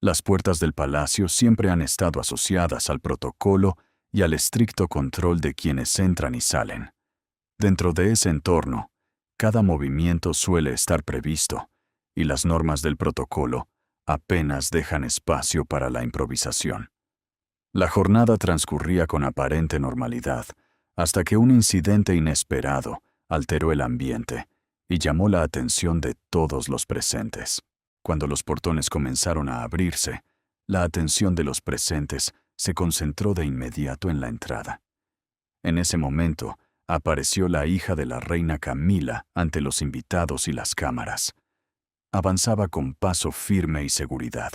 Las puertas del palacio siempre han estado asociadas al protocolo y al estricto control de quienes entran y salen. Dentro de ese entorno, cada movimiento suele estar previsto, y las normas del protocolo apenas dejan espacio para la improvisación. La jornada transcurría con aparente normalidad, hasta que un incidente inesperado alteró el ambiente y llamó la atención de todos los presentes. Cuando los portones comenzaron a abrirse, la atención de los presentes se concentró de inmediato en la entrada. En ese momento, apareció la hija de la reina Camila ante los invitados y las cámaras. Avanzaba con paso firme y seguridad,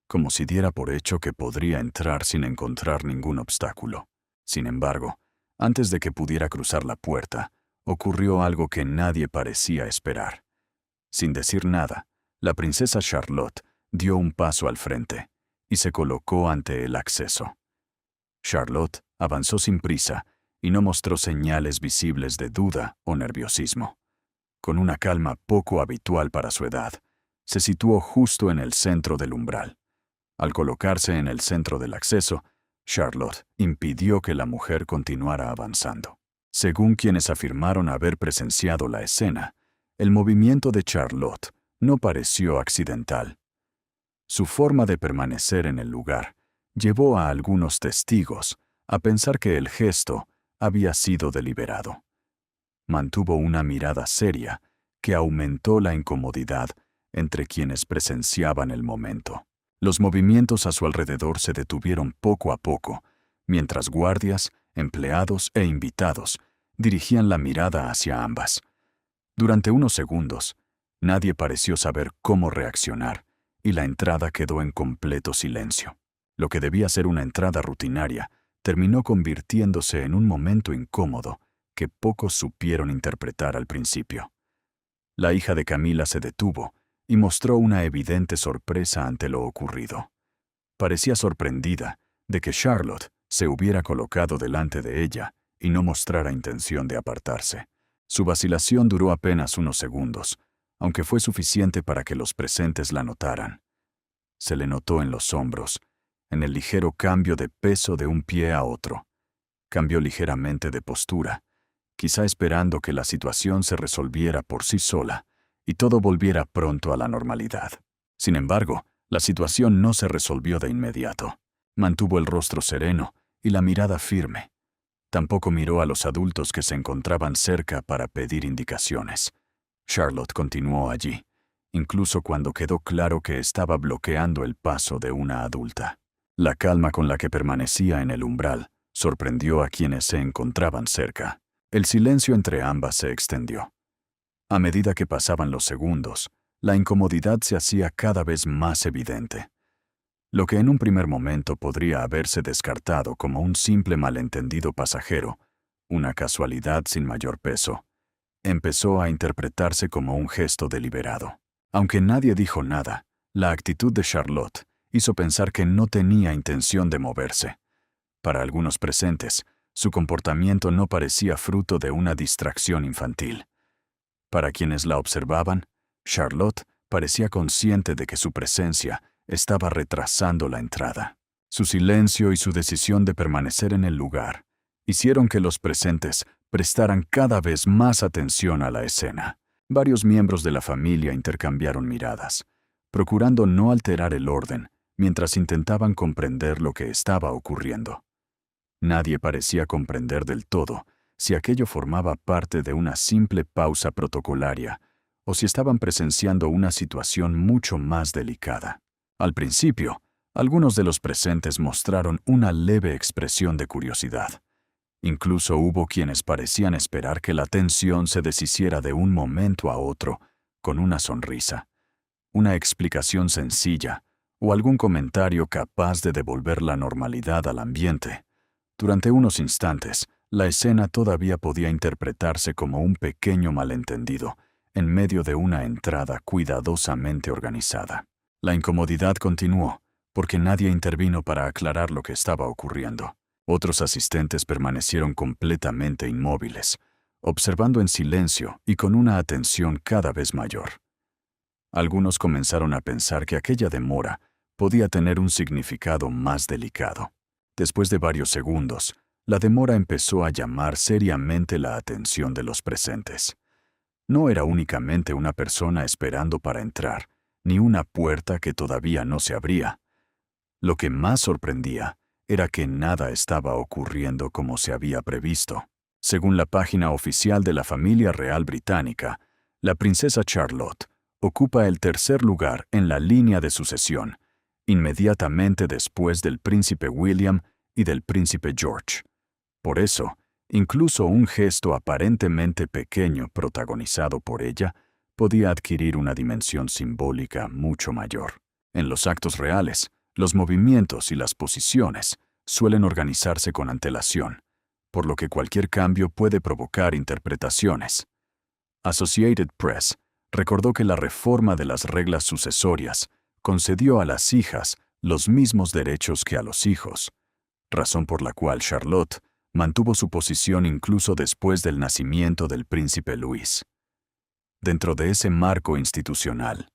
como si diera por hecho que podría entrar sin encontrar ningún obstáculo. Sin embargo, antes de que pudiera cruzar la puerta, ocurrió algo que nadie parecía esperar. Sin decir nada, la princesa Charlotte dio un paso al frente y se colocó ante el acceso. Charlotte avanzó sin prisa y no mostró señales visibles de duda o nerviosismo. Con una calma poco habitual para su edad, se situó justo en el centro del umbral. Al colocarse en el centro del acceso, Charlotte impidió que la mujer continuara avanzando. Según quienes afirmaron haber presenciado la escena, el movimiento de Charlotte no pareció accidental. Su forma de permanecer en el lugar llevó a algunos testigos a pensar que el gesto había sido deliberado. Mantuvo una mirada seria que aumentó la incomodidad entre quienes presenciaban el momento. Los movimientos a su alrededor se detuvieron poco a poco, mientras guardias, empleados e invitados dirigían la mirada hacia ambas. Durante unos segundos, nadie pareció saber cómo reaccionar, y la entrada quedó en completo silencio. Lo que debía ser una entrada rutinaria terminó convirtiéndose en un momento incómodo que pocos supieron interpretar al principio. La hija de Camila se detuvo y mostró una evidente sorpresa ante lo ocurrido. Parecía sorprendida de que Charlotte se hubiera colocado delante de ella y no mostrara intención de apartarse. Su vacilación duró apenas unos segundos, aunque fue suficiente para que los presentes la notaran. Se le notó en los hombros, en el ligero cambio de peso de un pie a otro. Cambió ligeramente de postura, quizá esperando que la situación se resolviera por sí sola y todo volviera pronto a la normalidad. Sin embargo, la situación no se resolvió de inmediato. Mantuvo el rostro sereno y la mirada firme. Tampoco miró a los adultos que se encontraban cerca para pedir indicaciones. Charlotte continuó allí, incluso cuando quedó claro que estaba bloqueando el paso de una adulta. La calma con la que permanecía en el umbral sorprendió a quienes se encontraban cerca. El silencio entre ambas se extendió. A medida que pasaban los segundos, la incomodidad se hacía cada vez más evidente. Lo que en un primer momento podría haberse descartado como un simple malentendido pasajero, una casualidad sin mayor peso, empezó a interpretarse como un gesto deliberado. Aunque nadie dijo nada, la actitud de Charlotte hizo pensar que no tenía intención de moverse. Para algunos presentes, su comportamiento no parecía fruto de una distracción infantil. Para quienes la observaban, Charlotte parecía consciente de que su presencia estaba retrasando la entrada. Su silencio y su decisión de permanecer en el lugar hicieron que los presentes prestaran cada vez más atención a la escena. Varios miembros de la familia intercambiaron miradas, procurando no alterar el orden mientras intentaban comprender lo que estaba ocurriendo. Nadie parecía comprender del todo si aquello formaba parte de una simple pausa protocolaria o si estaban presenciando una situación mucho más delicada. Al principio, algunos de los presentes mostraron una leve expresión de curiosidad. Incluso hubo quienes parecían esperar que la tensión se deshiciera de un momento a otro con una sonrisa, una explicación sencilla o algún comentario capaz de devolver la normalidad al ambiente. Durante unos instantes, la escena todavía podía interpretarse como un pequeño malentendido en medio de una entrada cuidadosamente organizada. La incomodidad continuó, porque nadie intervino para aclarar lo que estaba ocurriendo. Otros asistentes permanecieron completamente inmóviles, observando en silencio y con una atención cada vez mayor. Algunos comenzaron a pensar que aquella demora podía tener un significado más delicado. Después de varios segundos, la demora empezó a llamar seriamente la atención de los presentes. No era únicamente una persona esperando para entrar, ni una puerta que todavía no se abría. Lo que más sorprendía era que nada estaba ocurriendo como se había previsto. Según la página oficial de la familia real británica, la princesa Charlotte ocupa el tercer lugar en la línea de sucesión, inmediatamente después del príncipe William y del príncipe George. Por eso, incluso un gesto aparentemente pequeño protagonizado por ella podía adquirir una dimensión simbólica mucho mayor. En los actos reales, los movimientos y las posiciones suelen organizarse con antelación, por lo que cualquier cambio puede provocar interpretaciones. Associated Press recordó que la reforma de las reglas sucesorias concedió a las hijas los mismos derechos que a los hijos, razón por la cual Charlotte mantuvo su posición incluso después del nacimiento del príncipe Luis. Dentro de ese marco institucional,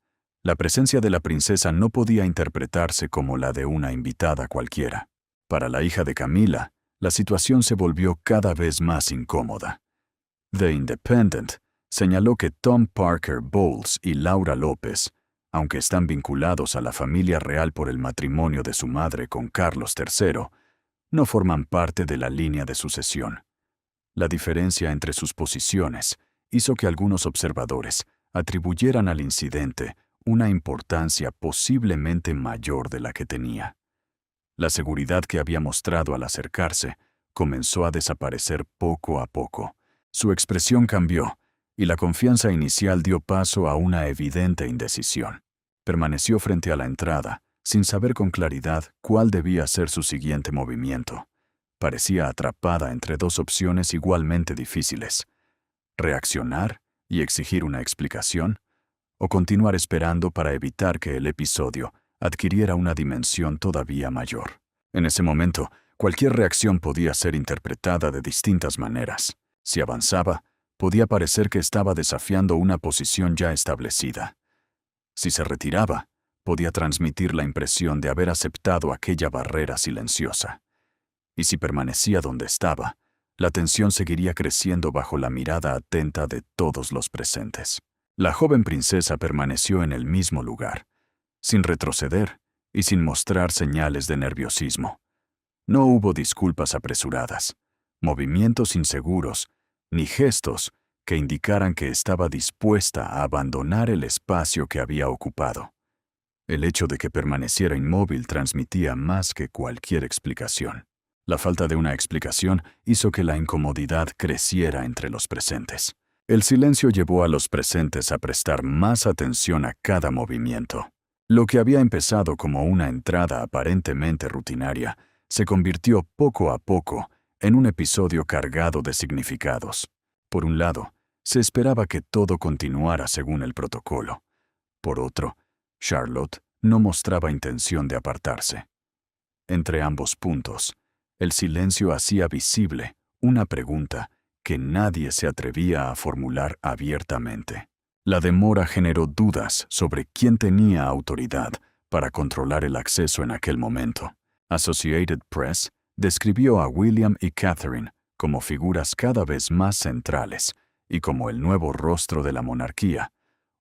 la presencia de la princesa no podía interpretarse como la de una invitada cualquiera. Para la hija de Camila, la situación se volvió cada vez más incómoda. The Independent señaló que Tom Parker Bowles y Laura López, aunque están vinculados a la familia real por el matrimonio de su madre con Carlos III, no forman parte de la línea de sucesión. La diferencia entre sus posiciones hizo que algunos observadores atribuyeran al incidente una importancia posiblemente mayor de la que tenía. La seguridad que había mostrado al acercarse comenzó a desaparecer poco a poco. Su expresión cambió, y la confianza inicial dio paso a una evidente indecisión. Permaneció frente a la entrada, sin saber con claridad cuál debía ser su siguiente movimiento. Parecía atrapada entre dos opciones igualmente difíciles: reaccionar y exigir una explicación, o continuar esperando para evitar que el episodio adquiriera una dimensión todavía mayor. En ese momento, cualquier reacción podía ser interpretada de distintas maneras. Si avanzaba, podía parecer que estaba desafiando una posición ya establecida. Si se retiraba, podía transmitir la impresión de haber aceptado aquella barrera silenciosa. Y si permanecía donde estaba, la tensión seguiría creciendo bajo la mirada atenta de todos los presentes. La joven princesa permaneció en el mismo lugar, sin retroceder y sin mostrar señales de nerviosismo. No hubo disculpas apresuradas, movimientos inseguros, ni gestos que indicaran que estaba dispuesta a abandonar el espacio que había ocupado. El hecho de que permaneciera inmóvil transmitía más que cualquier explicación. La falta de una explicación hizo que la incomodidad creciera entre los presentes. El silencio llevó a los presentes a prestar más atención a cada movimiento. Lo que había empezado como una entrada aparentemente rutinaria se convirtió poco a poco en un episodio cargado de significados. Por un lado, se esperaba que todo continuara según el protocolo. Por otro, Charlotte no mostraba intención de apartarse. Entre ambos puntos, el silencio hacía visible una pregunta que nadie se atrevía a formular abiertamente. La demora generó dudas sobre quién tenía autoridad para controlar el acceso en aquel momento. Associated Press describió a William y Catherine como figuras cada vez más centrales y como el nuevo rostro de la monarquía,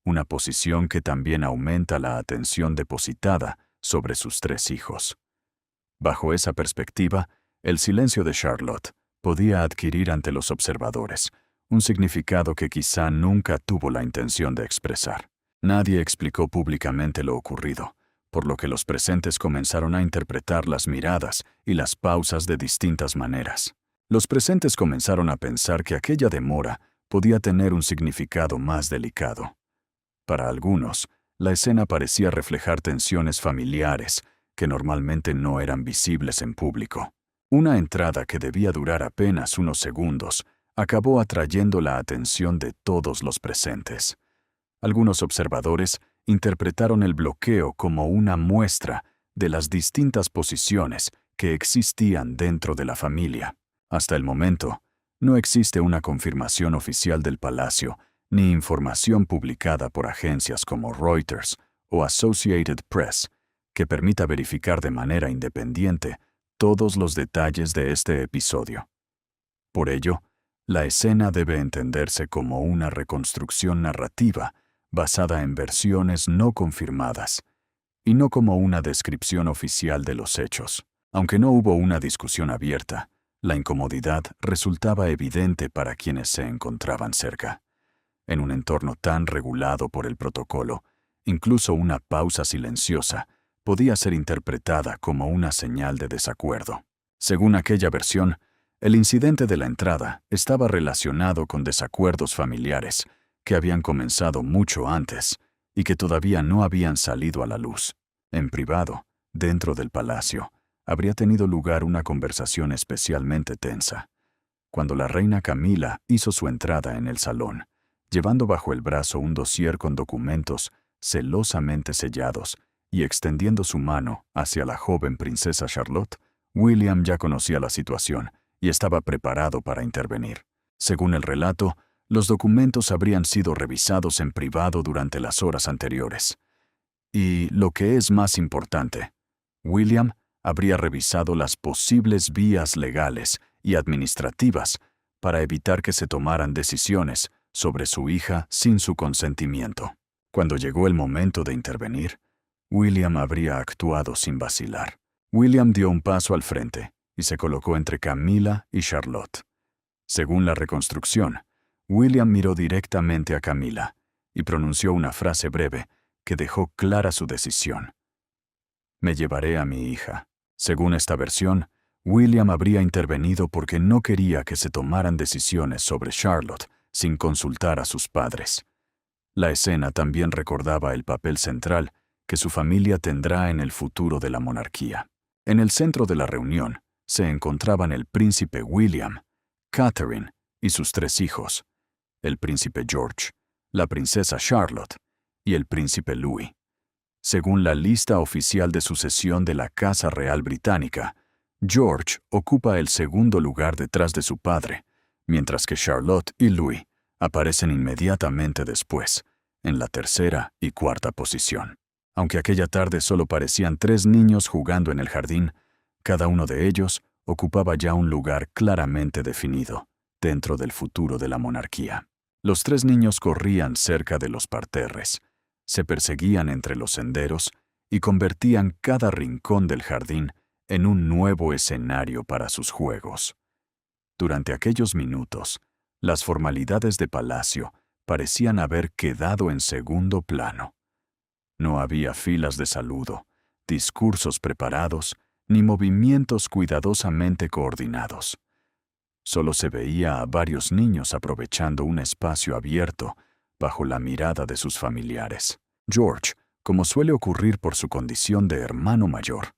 una posición que también aumenta la atención depositada sobre sus tres hijos. Bajo esa perspectiva, el silencio de Charlotte podía adquirir ante los observadores un significado que quizá nunca tuvo la intención de expresar. Nadie explicó públicamente lo ocurrido, por lo que los presentes comenzaron a interpretar las miradas y las pausas de distintas maneras. Los presentes comenzaron a pensar que aquella demora podía tener un significado más delicado. Para algunos, la escena parecía reflejar tensiones familiares que normalmente no eran visibles en público. Una entrada que debía durar apenas unos segundos acabó atrayendo la atención de todos los presentes. Algunos observadores interpretaron el bloqueo como una muestra de las distintas posiciones que existían dentro de la familia. Hasta el momento, no existe una confirmación oficial del palacio ni información publicada por agencias como Reuters o Associated Press que permita verificar de manera independiente todos los detalles de este episodio. Por ello, la escena debe entenderse como una reconstrucción narrativa basada en versiones no confirmadas, y no como una descripción oficial de los hechos. Aunque no hubo una discusión abierta, la incomodidad resultaba evidente para quienes se encontraban cerca. En un entorno tan regulado por el protocolo, incluso una pausa silenciosa podía ser interpretada como una señal de desacuerdo. Según aquella versión, el incidente de la entrada estaba relacionado con desacuerdos familiares que habían comenzado mucho antes y que todavía no habían salido a la luz. En privado, dentro del palacio, habría tenido lugar una conversación especialmente tensa. Cuando la reina Camila hizo su entrada en el salón, llevando bajo el brazo un dossier con documentos celosamente sellados y extendiendo su mano hacia la joven princesa Charlotte, William ya conocía la situación y estaba preparado para intervenir. Según el relato, los documentos habrían sido revisados en privado durante las horas anteriores. Y, lo que es más importante, William habría revisado las posibles vías legales y administrativas para evitar que se tomaran decisiones sobre su hija sin su consentimiento. Cuando llegó el momento de intervenir, William habría actuado sin vacilar. William dio un paso al frente y se colocó entre Camila y Charlotte. Según la reconstrucción, William miró directamente a Camila y pronunció una frase breve que dejó clara su decisión. «Me llevaré a mi hija». Según esta versión, William habría intervenido porque no quería que se tomaran decisiones sobre Charlotte sin consultar a sus padres. La escena también recordaba el papel central que su familia tendrá en el futuro de la monarquía. En el centro de la reunión se encontraban el príncipe William, Catherine y sus 3 hijos, el príncipe George, la princesa Charlotte y el príncipe Louis. Según la lista oficial de sucesión de la Casa Real Británica, George ocupa el segundo lugar detrás de su padre, mientras que Charlotte y Louis aparecen inmediatamente después, en la tercera y cuarta posición. Aunque aquella tarde solo parecían 3 niños jugando en el jardín, cada uno de ellos ocupaba ya un lugar claramente definido dentro del futuro de la monarquía. Los 3 niños corrían cerca de los parterres, se perseguían entre los senderos y convertían cada rincón del jardín en un nuevo escenario para sus juegos. Durante aquellos minutos, las formalidades de palacio parecían haber quedado en segundo plano. No había filas de saludo, discursos preparados, ni movimientos cuidadosamente coordinados. Solo se veía a varios niños aprovechando un espacio abierto bajo la mirada de sus familiares. George, como suele ocurrir por su condición de hermano mayor,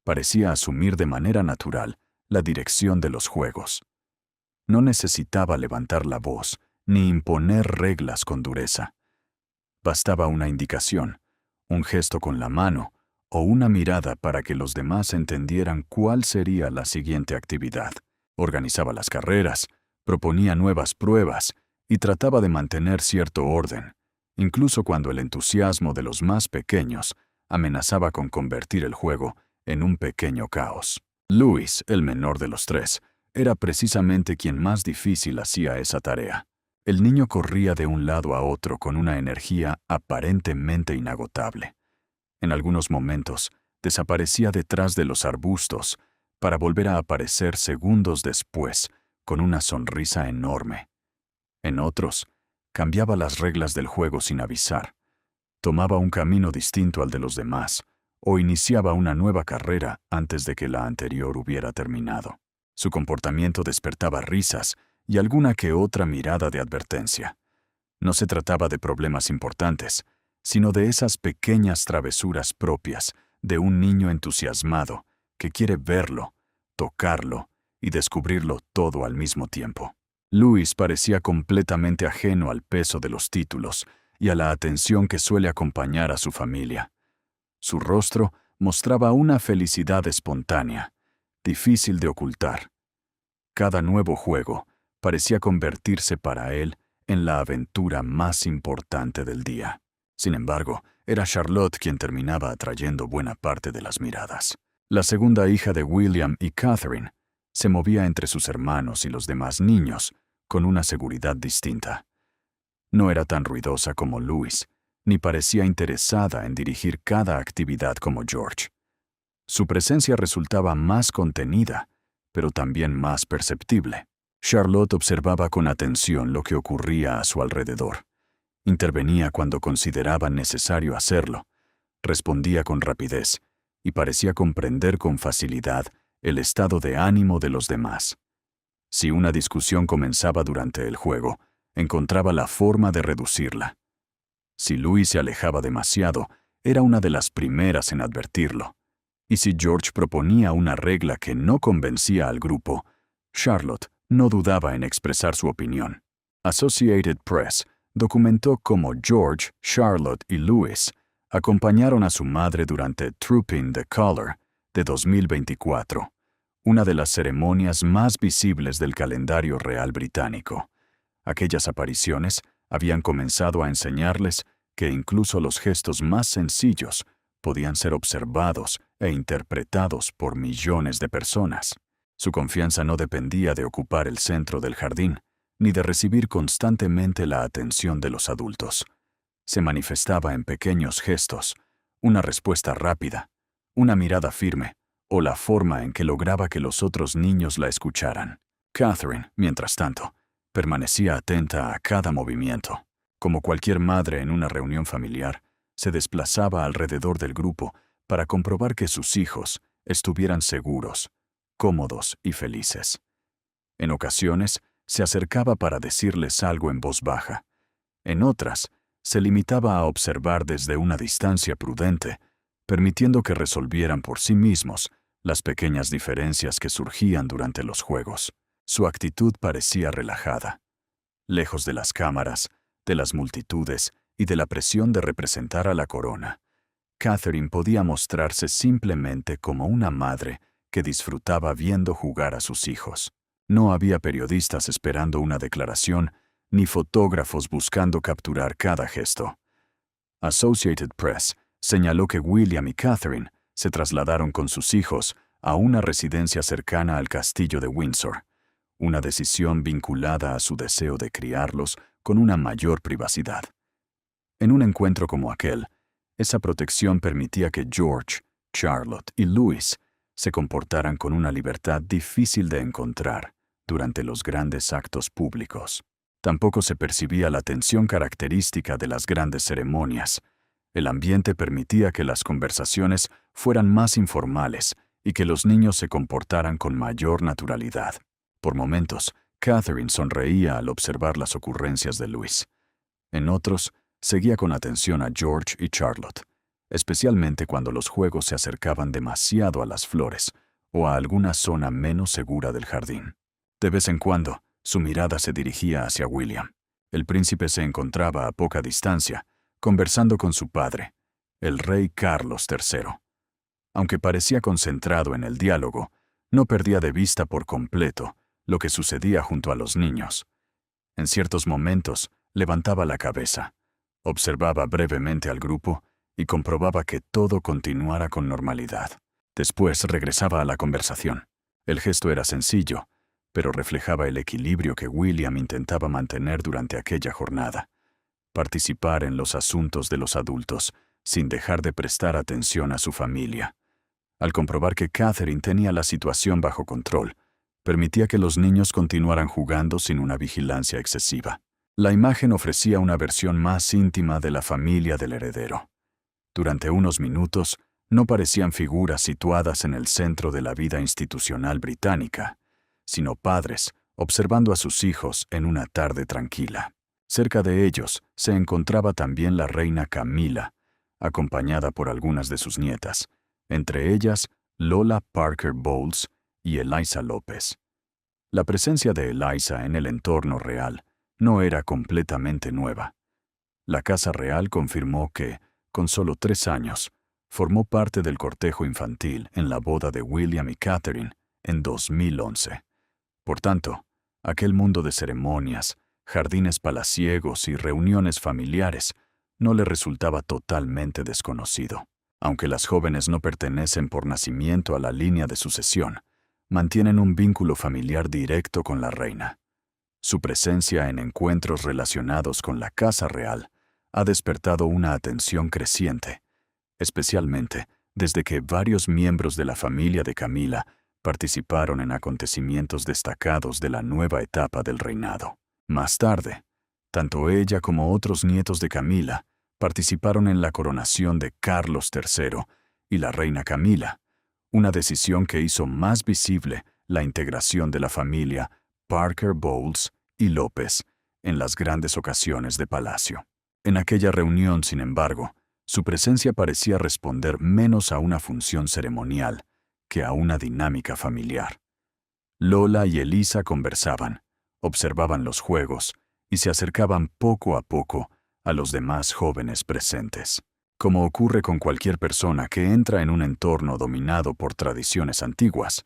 parecía asumir de manera natural la dirección de los juegos. No necesitaba levantar la voz ni imponer reglas con dureza. Bastaba una indicación, un gesto con la mano o una mirada para que los demás entendieran cuál sería la siguiente actividad. Organizaba las carreras, proponía nuevas pruebas y trataba de mantener cierto orden, incluso cuando el entusiasmo de los más pequeños amenazaba con convertir el juego en un pequeño caos. Louis, el menor de los 3, era precisamente quien más difícil hacía esa tarea. El niño corría de un lado a otro con una energía aparentemente inagotable. En algunos momentos, desaparecía detrás de los arbustos para volver a aparecer segundos después con una sonrisa enorme. En otros, cambiaba las reglas del juego sin avisar, tomaba un camino distinto al de los demás o iniciaba una nueva carrera antes de que la anterior hubiera terminado. Su comportamiento despertaba risas y alguna que otra mirada de advertencia. No se trataba de problemas importantes, sino de esas pequeñas travesuras propias de un niño entusiasmado que quiere verlo, tocarlo y descubrirlo todo al mismo tiempo. Louis parecía completamente ajeno al peso de los títulos y a la atención que suele acompañar a su familia. Su rostro mostraba una felicidad espontánea, difícil de ocultar. Cada nuevo juego parecía convertirse para él en la aventura más importante del día. Sin embargo, era Charlotte quien terminaba atrayendo buena parte de las miradas. La segunda hija de William y Catherine se movía entre sus hermanos y los demás niños con una seguridad distinta. No era tan ruidosa como Louis, ni parecía interesada en dirigir cada actividad como George. Su presencia resultaba más contenida, pero también más perceptible. Charlotte observaba con atención lo que ocurría a su alrededor. Intervenía cuando consideraba necesario hacerlo, respondía con rapidez y parecía comprender con facilidad el estado de ánimo de los demás. Si una discusión comenzaba durante el juego, encontraba la forma de reducirla. Si Louis se alejaba demasiado, era una de las primeras en advertirlo. Y si George proponía una regla que no convencía al grupo, Charlotte no dudaba en expresar su opinión. Associated Press documentó cómo George, Charlotte y Louis acompañaron a su madre durante Trooping the Colour de 2024, una de las ceremonias más visibles del calendario real británico. Aquellas apariciones habían comenzado a enseñarles que incluso los gestos más sencillos podían ser observados e interpretados por millones de personas. Su confianza no dependía de ocupar el centro del jardín, ni de recibir constantemente la atención de los adultos. Se manifestaba en pequeños gestos, una respuesta rápida, una mirada firme, o la forma en que lograba que los otros niños la escucharan. Catherine, mientras tanto, permanecía atenta a cada movimiento. Como cualquier madre en una reunión familiar, se desplazaba alrededor del grupo para comprobar que sus hijos estuvieran seguros, cómodos y felices. En ocasiones, se acercaba para decirles algo en voz baja. En otras, se limitaba a observar desde una distancia prudente, permitiendo que resolvieran por sí mismos las pequeñas diferencias que surgían durante los juegos. Su actitud parecía relajada. Lejos de las cámaras, de las multitudes y de la presión de representar a la corona, Catherine podía mostrarse simplemente como una madre que disfrutaba viendo jugar a sus hijos. No había periodistas esperando una declaración, ni fotógrafos buscando capturar cada gesto. Associated Press señaló que William y Catherine se trasladaron con sus hijos a una residencia cercana al castillo de Windsor, una decisión vinculada a su deseo de criarlos con una mayor privacidad. En un encuentro como aquel, esa protección permitía que George, Charlotte y Louis se comportaran con una libertad difícil de encontrar durante los grandes actos públicos. Tampoco se percibía la tensión característica de las grandes ceremonias. El ambiente permitía que las conversaciones fueran más informales y que los niños se comportaran con mayor naturalidad. Por momentos, Catherine sonreía al observar las ocurrencias de Louis. En otros, seguía con atención a George y Charlotte, especialmente cuando los juegos se acercaban demasiado a las flores o a alguna zona menos segura del jardín. De vez en cuando, su mirada se dirigía hacia William. El príncipe se encontraba a poca distancia, conversando con su padre, el rey Carlos III. Aunque parecía concentrado en el diálogo, no perdía de vista por completo lo que sucedía junto a los niños. En ciertos momentos, levantaba la cabeza, observaba brevemente al grupo y comprobaba que todo continuara con normalidad. Después regresaba a la conversación. El gesto era sencillo, pero reflejaba el equilibrio que William intentaba mantener durante aquella jornada. Participar en los asuntos de los adultos, sin dejar de prestar atención a su familia. Al comprobar que Catherine tenía la situación bajo control, permitía que los niños continuaran jugando sin una vigilancia excesiva. La imagen ofrecía una versión más íntima de la familia del heredero. Durante unos minutos, no parecían figuras situadas en el centro de la vida institucional británica, sino padres observando a sus hijos en una tarde tranquila. Cerca de ellos se encontraba también la reina Camila, acompañada por algunas de sus nietas, entre ellas Lola Parker Bowles y Eliza López. La presencia de Eliza en el entorno real no era completamente nueva. La Casa Real confirmó que, con solo 3 años, formó parte del cortejo infantil en la boda de William y Catherine en 2011. Por tanto, aquel mundo de ceremonias, jardines palaciegos y reuniones familiares no le resultaba totalmente desconocido. Aunque las jóvenes no pertenecen por nacimiento a la línea de sucesión, mantienen un vínculo familiar directo con la reina. Su presencia en encuentros relacionados con la casa real ha despertado una atención creciente, especialmente desde que varios miembros de la familia de Camila participaron en acontecimientos destacados de la nueva etapa del reinado. Más tarde, tanto ella como otros nietos de Camila participaron en la coronación de Carlos III y la reina Camila, una decisión que hizo más visible la integración de la familia Parker Bowles y López en las grandes ocasiones de palacio. En aquella reunión, sin embargo, su presencia parecía responder menos a una función ceremonial que a una dinámica familiar. Lola y Elisa conversaban, observaban los juegos y se acercaban poco a poco a los demás jóvenes presentes. Como ocurre con cualquier persona que entra en un entorno dominado por tradiciones antiguas,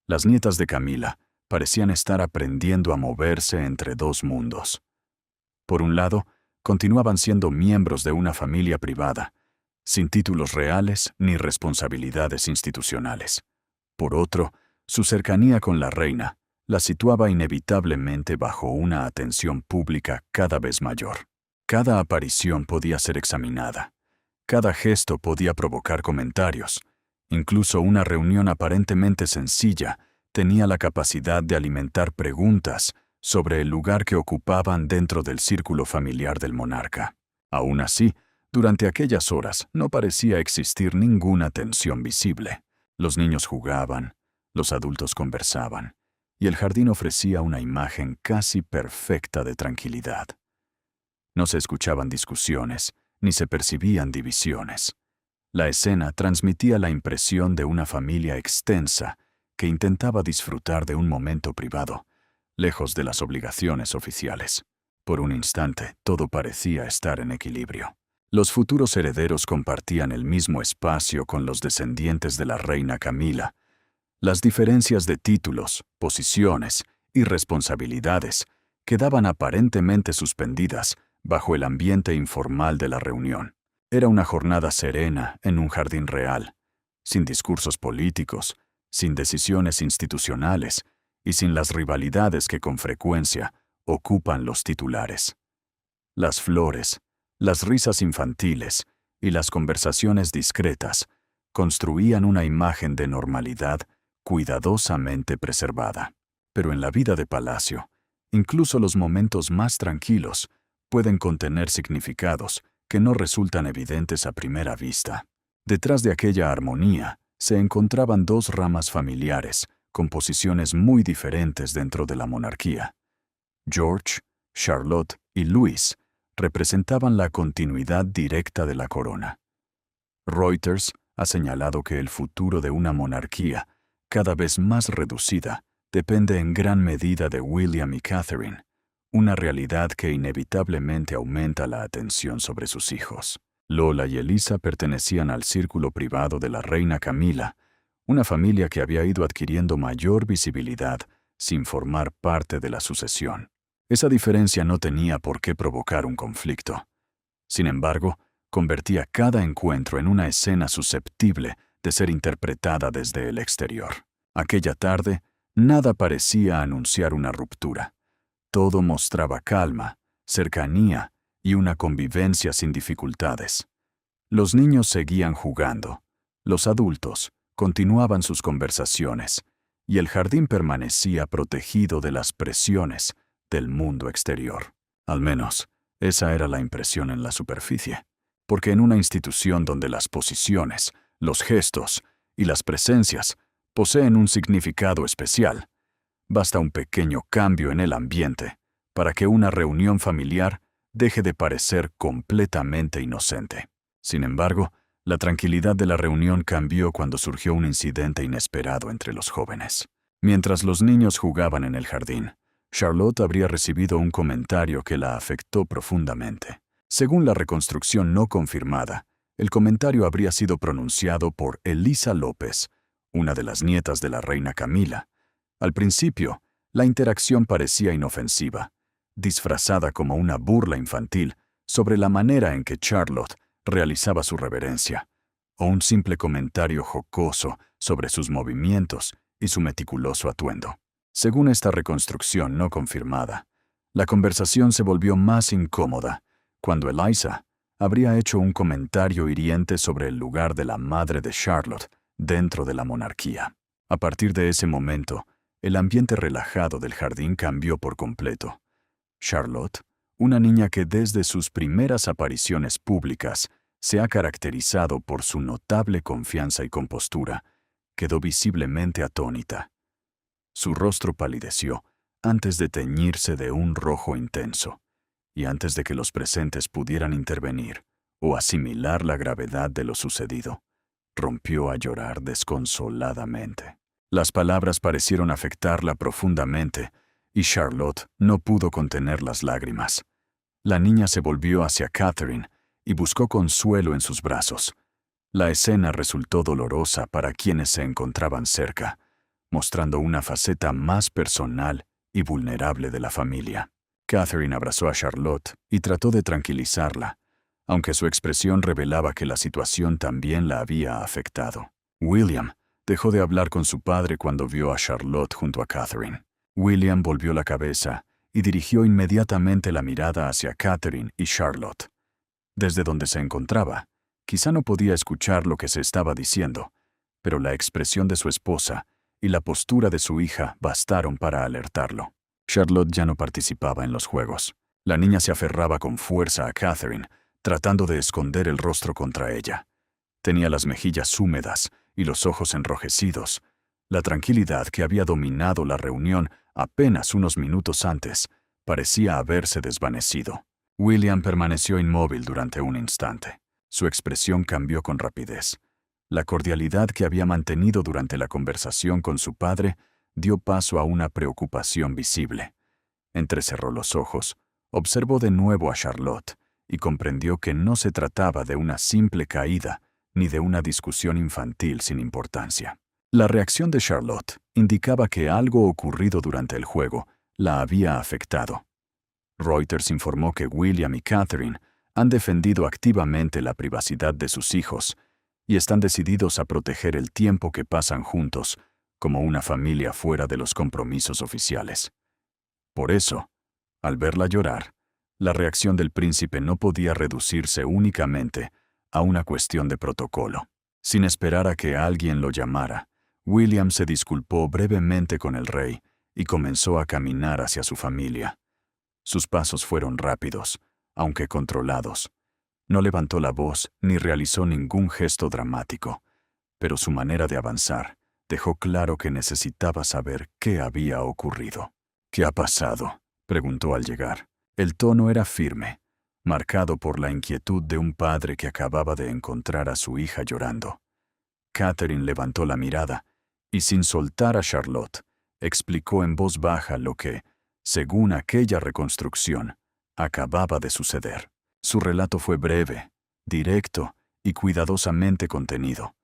las nietas de Camila parecían estar aprendiendo a moverse entre dos mundos. Por un lado, continuaban siendo miembros de una familia privada, sin títulos reales ni responsabilidades institucionales. Por otro, su cercanía con la reina la situaba inevitablemente bajo una atención pública cada vez mayor. Cada aparición podía ser examinada. Cada gesto podía provocar comentarios. Incluso una reunión aparentemente sencilla tenía la capacidad de alimentar preguntas sobre el lugar que ocupaban dentro del círculo familiar del monarca. Aún así, durante aquellas horas no parecía existir ninguna tensión visible. Los niños jugaban, los adultos conversaban, y el jardín ofrecía una imagen casi perfecta de tranquilidad. No se escuchaban discusiones, ni se percibían divisiones. La escena transmitía la impresión de una familia extensa que intentaba disfrutar de un momento privado, lejos de las obligaciones oficiales. Por un instante, todo parecía estar en equilibrio. Los futuros herederos compartían el mismo espacio con los descendientes de la reina Camila. Las diferencias de títulos, posiciones y responsabilidades quedaban aparentemente suspendidas bajo el ambiente informal de la reunión. Era una jornada serena en un jardín real, sin discursos políticos, sin decisiones institucionales y sin las rivalidades que con frecuencia ocupan los titulares. Las flores, las risas infantiles y las conversaciones discretas construían una imagen de normalidad cuidadosamente preservada. Pero en la vida de palacio, incluso los momentos más tranquilos pueden contener significados que no resultan evidentes a primera vista. Detrás de aquella armonía se encontraban dos ramas familiares con posiciones muy diferentes dentro de la monarquía. George, Charlotte y Louis representaban la continuidad directa de la corona. Reuters ha señalado que el futuro de una monarquía, cada vez más reducida, depende en gran medida de William y Catherine, una realidad que inevitablemente aumenta la atención sobre sus hijos. Lola y Elisa pertenecían al círculo privado de la reina Camila, una familia que había ido adquiriendo mayor visibilidad sin formar parte de la sucesión. Esa diferencia no tenía por qué provocar un conflicto. Sin embargo, convertía cada encuentro en una escena susceptible de ser interpretada desde el exterior. Aquella tarde, nada parecía anunciar una ruptura. Todo mostraba calma, cercanía y una convivencia sin dificultades. Los niños seguían jugando, los adultos continuaban sus conversaciones, y el jardín permanecía protegido de las presiones del mundo exterior. Al menos, esa era la impresión en la superficie, porque en una institución donde las posiciones, los gestos y las presencias poseen un significado especial, basta un pequeño cambio en el ambiente para que una reunión familiar deje de parecer completamente inocente. Sin embargo, la tranquilidad de la reunión cambió cuando surgió un incidente inesperado entre los jóvenes. Mientras los niños jugaban en el jardín, Charlotte habría recibido un comentario que la afectó profundamente. Según la reconstrucción no confirmada, el comentario habría sido pronunciado por Elisa López, una de las nietas de la reina Camila. Al principio, la interacción parecía inofensiva, disfrazada como una burla infantil sobre la manera en que Charlotte realizaba su reverencia, o un simple comentario jocoso sobre sus movimientos y su meticuloso atuendo. Según esta reconstrucción no confirmada, la conversación se volvió más incómoda cuando Eliza habría hecho un comentario hiriente sobre el lugar de la madre de Charlotte dentro de la monarquía. A partir de ese momento, el ambiente relajado del jardín cambió por completo. Charlotte, una niña que desde sus primeras apariciones públicas se ha caracterizado por su notable confianza y compostura, quedó visiblemente atónita. Su rostro palideció antes de teñirse de un rojo intenso, y antes de que los presentes pudieran intervenir o asimilar la gravedad de lo sucedido, rompió a llorar desconsoladamente. Las palabras parecieron afectarla profundamente, y Charlotte no pudo contener las lágrimas. La niña se volvió hacia Catherine y buscó consuelo en sus brazos. La escena resultó dolorosa para quienes se encontraban cerca, mostrando una faceta más personal y vulnerable de la familia. Catherine abrazó a Charlotte y trató de tranquilizarla, aunque su expresión revelaba que la situación también la había afectado. William dejó de hablar con su padre cuando vio a Charlotte junto a Catherine. William volvió la cabeza y dirigió inmediatamente la mirada hacia Catherine y Charlotte. Desde donde se encontraba, quizá no podía escuchar lo que se estaba diciendo, pero la expresión de su esposa y la postura de su hija bastaron para alertarlo. Charlotte ya no participaba en los juegos. La niña se aferraba con fuerza a Catherine, tratando de esconder el rostro contra ella. Tenía las mejillas húmedas y los ojos enrojecidos. La tranquilidad que había dominado la reunión apenas unos minutos antes parecía haberse desvanecido. William permaneció inmóvil durante un instante. Su expresión cambió con rapidez. La cordialidad que había mantenido durante la conversación con su padre dio paso a una preocupación visible. Entrecerró los ojos, observó de nuevo a Charlotte y comprendió que no se trataba de una simple caída ni de una discusión infantil sin importancia. La reacción de Charlotte indicaba que algo ocurrido durante el juego la había afectado. Reuters informó que William y Catherine han defendido activamente la privacidad de sus hijos y están decididos a proteger el tiempo que pasan juntos como una familia fuera de los compromisos oficiales. Por eso, al verla llorar, la reacción del príncipe no podía reducirse únicamente a una cuestión de protocolo. Sin esperar a que alguien lo llamara, William se disculpó brevemente con el rey y comenzó a caminar hacia su familia. Sus pasos fueron rápidos, aunque controlados. No levantó la voz ni realizó ningún gesto dramático, pero su manera de avanzar dejó claro que necesitaba saber qué había ocurrido. «¿Qué ha pasado?», preguntó al llegar. El tono era firme, marcado por la inquietud de un padre que acababa de encontrar a su hija llorando. Catherine levantó la mirada y, sin soltar a Charlotte, explicó en voz baja lo que, según aquella reconstrucción, acababa de suceder. Su relato fue breve, directo y cuidadosamente contenido.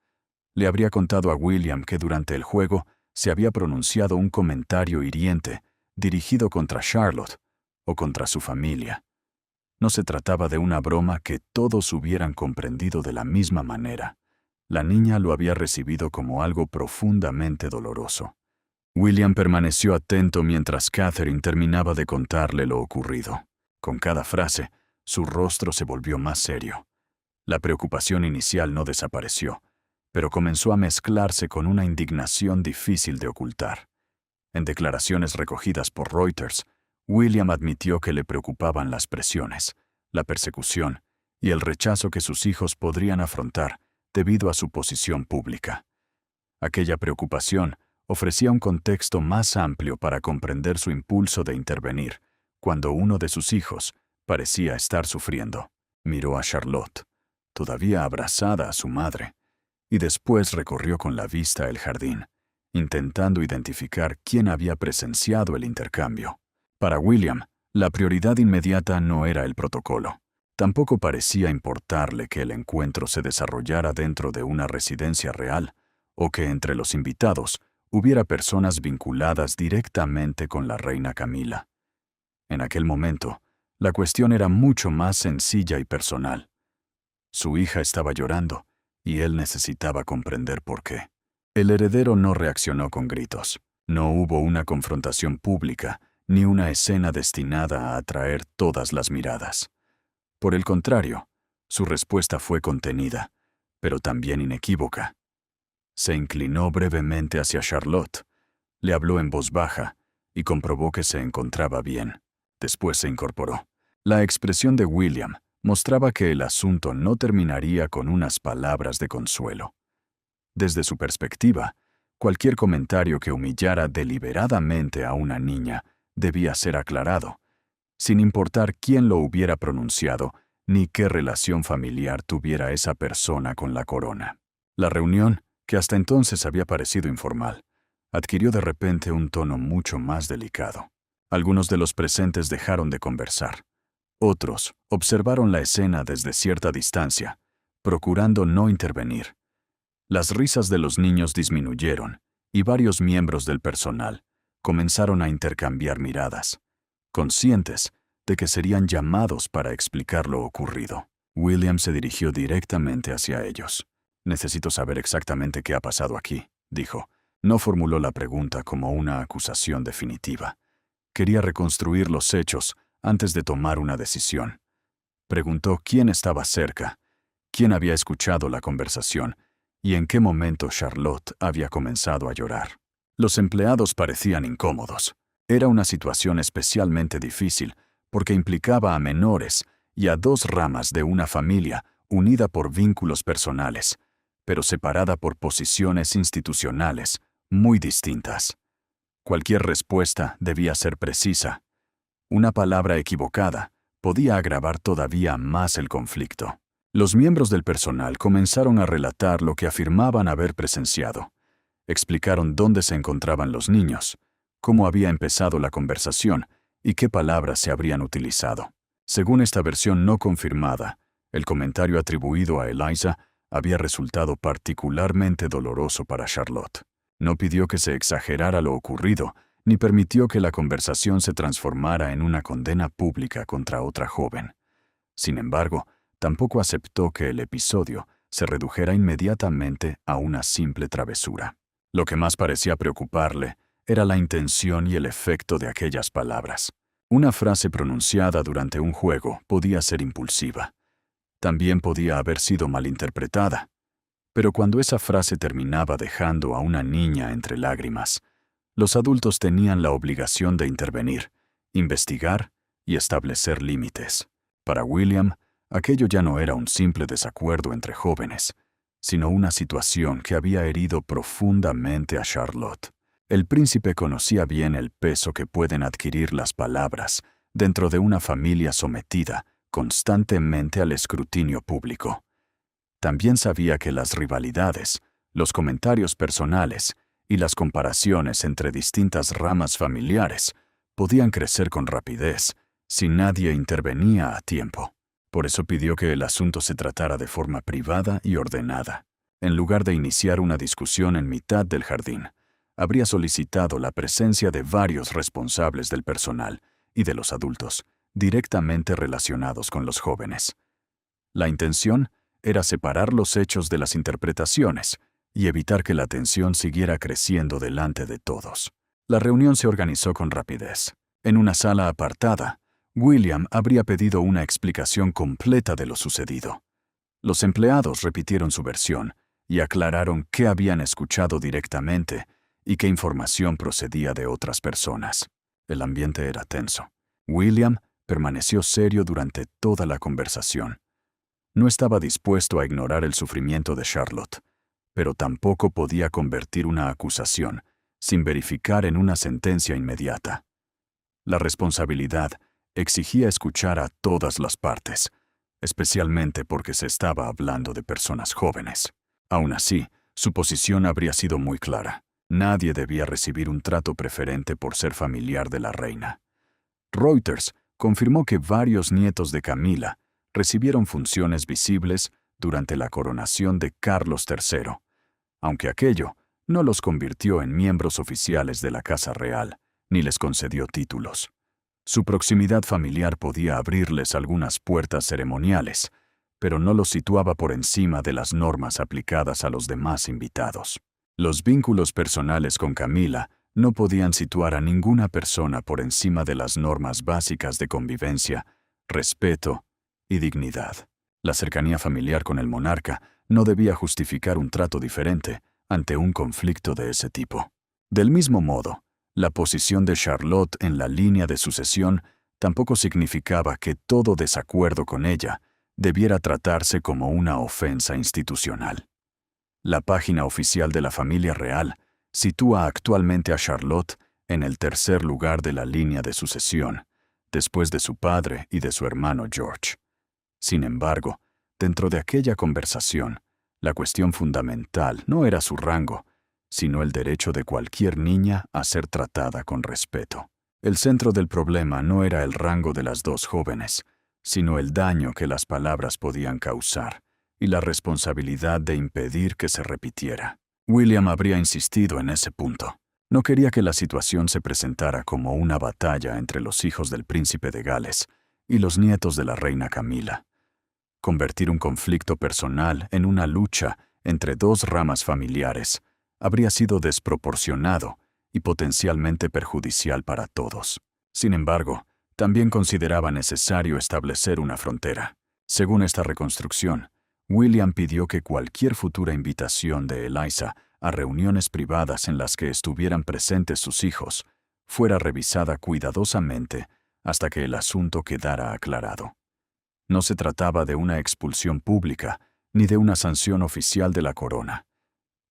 Le habría contado a William que durante el juego se había pronunciado un comentario hiriente dirigido contra Charlotte o contra su familia. No se trataba de una broma que todos hubieran comprendido de la misma manera. La niña lo había recibido como algo profundamente doloroso. William permaneció atento mientras Catherine terminaba de contarle lo ocurrido. Con cada frase, su rostro se volvió más serio. La preocupación inicial no desapareció, pero comenzó a mezclarse con una indignación difícil de ocultar. En declaraciones recogidas por Reuters, William admitió que le preocupaban las presiones, la persecución y el rechazo que sus hijos podrían afrontar debido a su posición pública. Aquella preocupación ofrecía un contexto más amplio para comprender su impulso de intervenir cuando uno de sus hijos parecía estar sufriendo. Miró a Charlotte, todavía abrazada a su madre, y después recorrió con la vista el jardín, intentando identificar quién había presenciado el intercambio. Para William, la prioridad inmediata no era el protocolo. Tampoco parecía importarle que el encuentro se desarrollara dentro de una residencia real o que entre los invitados hubiera personas vinculadas directamente con la reina Camila. En aquel momento, La cuestión era mucho más sencilla y personal. Su hija estaba llorando, y él necesitaba comprender por qué. El heredero no reaccionó con gritos. No hubo una confrontación pública, ni una escena destinada a atraer todas las miradas. Por el contrario, su respuesta fue contenida, pero también inequívoca. Se inclinó brevemente hacia Charlotte, le habló en voz baja y comprobó que se encontraba bien. Después se incorporó. La expresión de William mostraba que el asunto no terminaría con unas palabras de consuelo. Desde su perspectiva, cualquier comentario que humillara deliberadamente a una niña debía ser aclarado, sin importar quién lo hubiera pronunciado ni qué relación familiar tuviera esa persona con la corona. La reunión, que hasta entonces había parecido informal, adquirió de repente un tono mucho más delicado. Algunos de los presentes dejaron de conversar. Otros observaron la escena desde cierta distancia, procurando no intervenir. Las risas de los niños disminuyeron y varios miembros del personal comenzaron a intercambiar miradas, conscientes de que serían llamados para explicar lo ocurrido. William se dirigió directamente hacia ellos. «Necesito saber exactamente qué ha pasado aquí», dijo. No formuló la pregunta como una acusación definitiva. Quería reconstruir los hechos antes de tomar una decisión. Preguntó quién estaba cerca, quién había escuchado la conversación y en qué momento Charlotte había comenzado a llorar. Los empleados parecían incómodos. Era una situación especialmente difícil porque implicaba a menores y a dos ramas de una familia unida por vínculos personales, pero separada por posiciones institucionales muy distintas. Cualquier respuesta debía ser precisa. Una palabra equivocada podía agravar todavía más el conflicto. Los miembros del personal comenzaron a relatar lo que afirmaban haber presenciado. Explicaron dónde se encontraban los niños, cómo había empezado la conversación y qué palabras se habrían utilizado. Según esta versión no confirmada, el comentario atribuido a Eliza había resultado particularmente doloroso para Charlotte. No pidió que se exagerara lo ocurrido, ni permitió que la conversación se transformara en una condena pública contra otra joven. Sin embargo, tampoco aceptó que el episodio se redujera inmediatamente a una simple travesura. Lo que más parecía preocuparle era la intención y el efecto de aquellas palabras. Una frase pronunciada durante un juego podía ser impulsiva. También podía haber sido malinterpretada. Pero cuando esa frase terminaba dejando a una niña entre lágrimas, los adultos tenían la obligación de intervenir, investigar y establecer límites. Para William, aquello ya no era un simple desacuerdo entre jóvenes, sino una situación que había herido profundamente a Charlotte. El príncipe conocía bien el peso que pueden adquirir las palabras dentro de una familia sometida constantemente al escrutinio público. También sabía que las rivalidades, los comentarios personales y las comparaciones entre distintas ramas familiares podían crecer con rapidez si nadie intervenía a tiempo. Por eso pidió que el asunto se tratara de forma privada y ordenada. En lugar de iniciar una discusión en mitad del jardín, habría solicitado la presencia de varios responsables del personal y de los adultos, directamente relacionados con los jóvenes. La intención era separar los hechos de las interpretaciones y evitar que la tensión siguiera creciendo delante de todos. La reunión se organizó con rapidez. En una sala apartada, William habría pedido una explicación completa de lo sucedido. Los empleados repitieron su versión y aclararon qué habían escuchado directamente y qué información procedía de otras personas. El ambiente era tenso. William permaneció serio durante toda la conversación. No estaba dispuesto a ignorar el sufrimiento de Charlotte, pero tampoco podía convertir una acusación sin verificar en una sentencia inmediata. La responsabilidad exigía escuchar a todas las partes, especialmente porque se estaba hablando de personas jóvenes. Aún así, su posición habría sido muy clara. Nadie debía recibir un trato preferente por ser familiar de la reina. Reuters confirmó que varios nietos de Camila recibieron funciones visibles durante la coronación de Carlos III, aunque aquello no los convirtió en miembros oficiales de la Casa Real, ni les concedió títulos. Su proximidad familiar podía abrirles algunas puertas ceremoniales, pero no los situaba por encima de las normas aplicadas a los demás invitados. Los vínculos personales con Camila no podían situar a ninguna persona por encima de las normas básicas de convivencia, respeto y dignidad. La cercanía familiar con el monarca no debía justificar un trato diferente ante un conflicto de ese tipo. Del mismo modo, la posición de Charlotte en la línea de sucesión tampoco significaba que todo desacuerdo con ella debiera tratarse como una ofensa institucional. La página oficial de la familia real sitúa actualmente a Charlotte en el tercer lugar de la línea de sucesión, después de su padre y de su hermano George. Sin embargo, dentro de aquella conversación, la cuestión fundamental no era su rango, sino el derecho de cualquier niña a ser tratada con respeto. El centro del problema no era el rango de las dos jóvenes, sino el daño que las palabras podían causar y la responsabilidad de impedir que se repitiera. William habría insistido en ese punto. No quería que la situación se presentara como una batalla entre los hijos del príncipe de Gales y los nietos de la reina Camila. Convertir un conflicto personal en una lucha entre dos ramas familiares habría sido desproporcionado y potencialmente perjudicial para todos. Sin embargo, también consideraba necesario establecer una frontera. Según esta reconstrucción, William pidió que cualquier futura invitación de Eliza a reuniones privadas en las que estuvieran presentes sus hijos fuera revisada cuidadosamente hasta que el asunto quedara aclarado. No se trataba de una expulsión pública ni de una sanción oficial de la corona,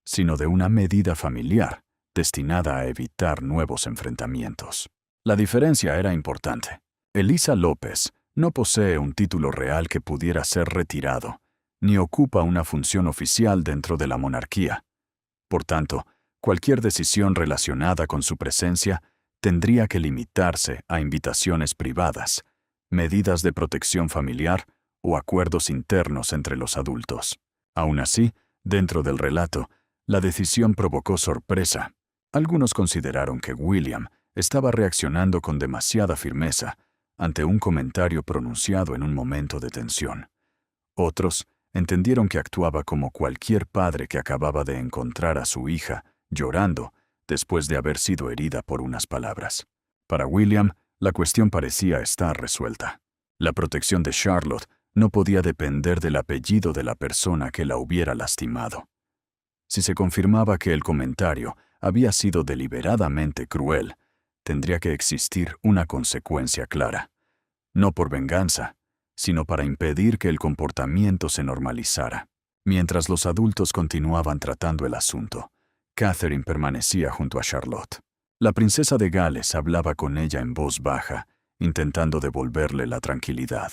sino de una medida familiar destinada a evitar nuevos enfrentamientos. La diferencia era importante. Eliza López no posee un título real que pudiera ser retirado, ni ocupa una función oficial dentro de la monarquía. Por tanto, cualquier decisión relacionada con su presencia tendría que limitarse a invitaciones privadas, medidas de protección familiar o acuerdos internos entre los adultos. Aún así, dentro del relato, la decisión provocó sorpresa. Algunos consideraron que William estaba reaccionando con demasiada firmeza ante un comentario pronunciado en un momento de tensión. Otros entendieron que actuaba como cualquier padre que acababa de encontrar a su hija llorando después de haber sido herida por unas palabras. Para William, la cuestión parecía estar resuelta. La protección de Charlotte no podía depender del apellido de la persona que la hubiera lastimado. Si se confirmaba que el comentario había sido deliberadamente cruel, tendría que existir una consecuencia clara. No por venganza, sino para impedir que el comportamiento se normalizara. Mientras los adultos continuaban tratando el asunto, Catherine permanecía junto a Charlotte. La princesa de Gales hablaba con ella en voz baja, intentando devolverle la tranquilidad.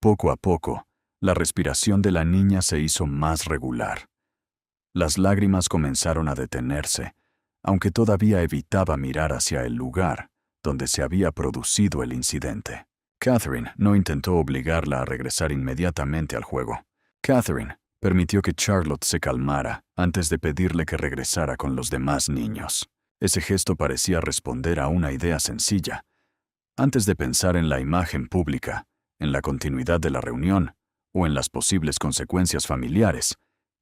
Poco a poco, la respiración de la niña se hizo más regular. Las lágrimas comenzaron a detenerse, aunque todavía evitaba mirar hacia el lugar donde se había producido el incidente. Catherine no intentó obligarla a regresar inmediatamente al juego. Catherine permitió que Charlotte se calmara antes de pedirle que regresara con los demás niños. Ese gesto parecía responder a una idea sencilla. Antes de pensar en la imagen pública, en la continuidad de la reunión o en las posibles consecuencias familiares,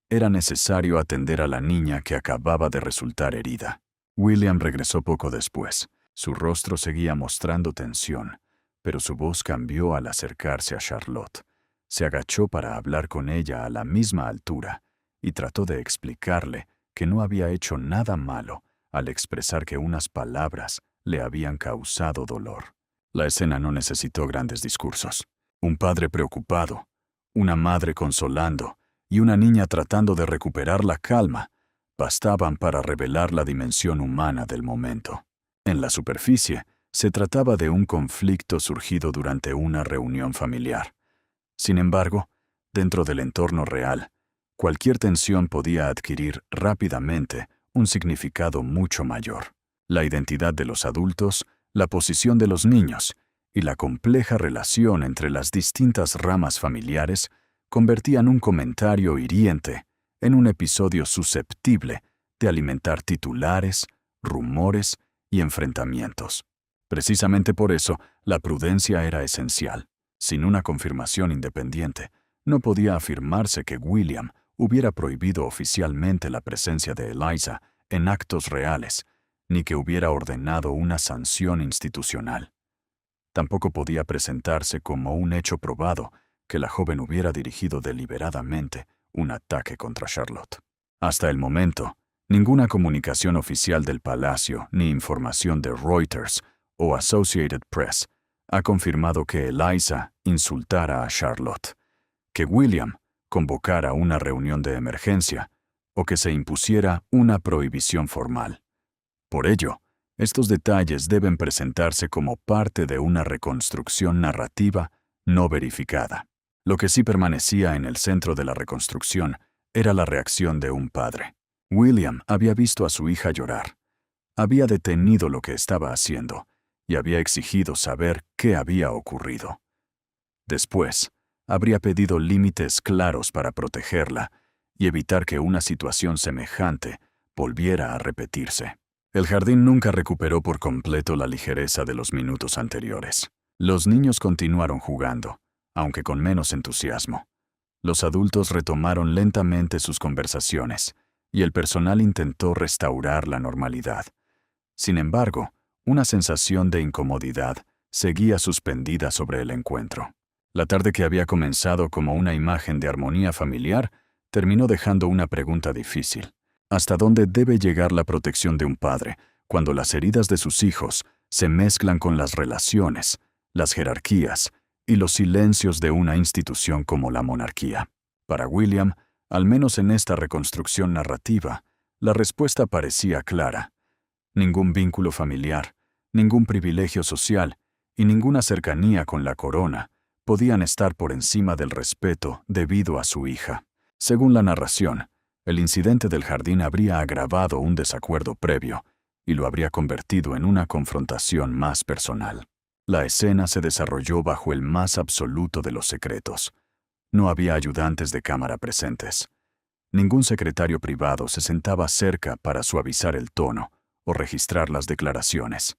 era necesario atender a la niña que acababa de resultar herida. William regresó poco después. Su rostro seguía mostrando tensión, pero su voz cambió al acercarse a Charlotte. Se agachó para hablar con ella a la misma altura y trató de explicarle que no había hecho nada malo al expresar que unas palabras le habían causado dolor. La escena no necesitó grandes discursos. Un padre preocupado, una madre consolando y una niña tratando de recuperar la calma bastaban para revelar la dimensión humana del momento. En la superficie, se trataba de un conflicto surgido durante una reunión familiar. Sin embargo, dentro del entorno real, cualquier tensión podía adquirir rápidamente un significado mucho mayor. La identidad de los adultos, la posición de los niños y la compleja relación entre las distintas ramas familiares convertían un comentario hiriente en un episodio susceptible de alimentar titulares, rumores y enfrentamientos. Precisamente por eso, la prudencia era esencial. Sin una confirmación independiente, no podía afirmarse que William hubiera prohibido oficialmente la presencia de Eliza en actos reales, ni que hubiera ordenado una sanción institucional. Tampoco podía presentarse como un hecho probado que la joven hubiera dirigido deliberadamente un ataque contra Charlotte. Hasta el momento, ninguna comunicación oficial del palacio ni información de Reuters o Associated Press ha confirmado que Eliza insultara a Charlotte, que William convocara una reunión de emergencia o que se impusiera una prohibición formal. Por ello, estos detalles deben presentarse como parte de una reconstrucción narrativa no verificada. Lo que sí permanecía en el centro de la reconstrucción era la reacción de un padre. William había visto a su hija llorar. Había detenido lo que estaba haciendo y había exigido saber qué había ocurrido. Después, habría pedido límites claros para protegerla y evitar que una situación semejante volviera a repetirse. El jardín nunca recuperó por completo la ligereza de los minutos anteriores. Los niños continuaron jugando, aunque con menos entusiasmo. Los adultos retomaron lentamente sus conversaciones, y el personal intentó restaurar la normalidad. Sin embargo, una sensación de incomodidad seguía suspendida sobre el encuentro. La tarde que había comenzado como una imagen de armonía familiar terminó dejando una pregunta difícil. ¿Hasta dónde debe llegar la protección de un padre cuando las heridas de sus hijos se mezclan con las relaciones, las jerarquías y los silencios de una institución como la monarquía? Para William, al menos en esta reconstrucción narrativa, la respuesta parecía clara. Ningún vínculo familiar, ningún privilegio social y ninguna cercanía con la corona podían estar por encima del respeto debido a su hija. Según la narración, el incidente del jardín habría agravado un desacuerdo previo y lo habría convertido en una confrontación más personal. La escena se desarrolló bajo el más absoluto de los secretos. No había ayudantes de cámara presentes. Ningún secretario privado se sentaba cerca para suavizar el tono o registrar las declaraciones.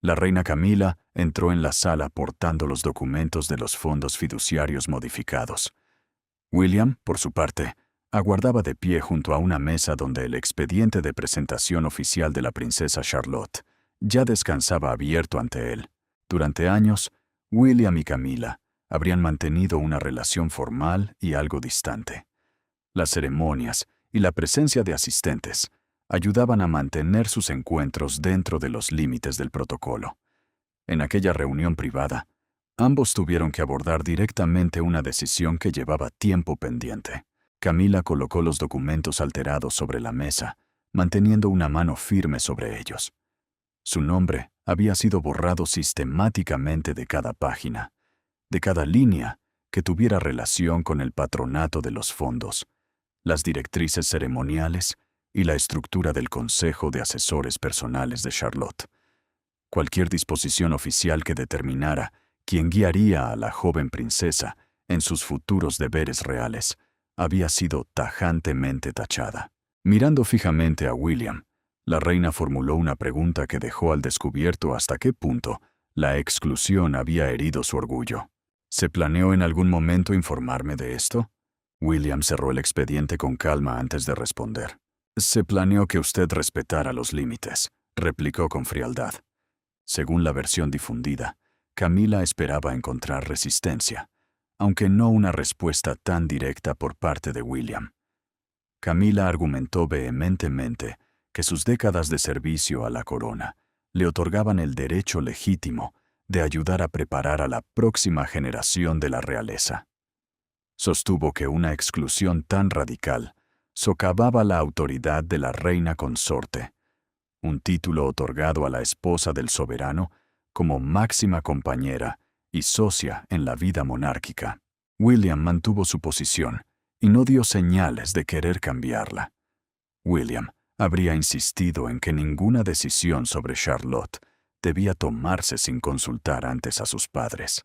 La reina Camila entró en la sala portando los documentos de los fondos fiduciarios modificados. William, por su parte, aguardaba de pie junto a una mesa donde el expediente de presentación oficial de la princesa Charlotte ya descansaba abierto ante él. Durante años, William y Camila habrían mantenido una relación formal y algo distante. Las ceremonias y la presencia de asistentes ayudaban a mantener sus encuentros dentro de los límites del protocolo. En aquella reunión privada, ambos tuvieron que abordar directamente una decisión que llevaba tiempo pendiente. Camila colocó los documentos alterados sobre la mesa, manteniendo una mano firme sobre ellos. Su nombre había sido borrado sistemáticamente de cada página, de cada línea que tuviera relación con el patronato de los fondos, las directrices ceremoniales y la estructura del Consejo de Asesores Personales de Charlotte. Cualquier disposición oficial que determinara quién guiaría a la joven princesa en sus futuros deberes reales había sido tajantemente tachada. Mirando fijamente a William, la reina formuló una pregunta que dejó al descubierto hasta qué punto la exclusión había herido su orgullo. ¿Se planeó en algún momento informarme de esto? William cerró el expediente con calma antes de responder. Se planeó que usted respetara los límites, replicó con frialdad. Según la versión difundida, Camila esperaba encontrar resistencia, aunque no una respuesta tan directa por parte de William. Camila argumentó vehementemente que sus décadas de servicio a la corona le otorgaban el derecho legítimo de ayudar a preparar a la próxima generación de la realeza. Sostuvo que una exclusión tan radical socavaba la autoridad de la reina consorte, un título otorgado a la esposa del soberano como máxima compañera y socia en la vida monárquica. William mantuvo su posición y no dio señales de querer cambiarla. William habría insistido en que ninguna decisión sobre Charlotte debía tomarse sin consultar antes a sus padres.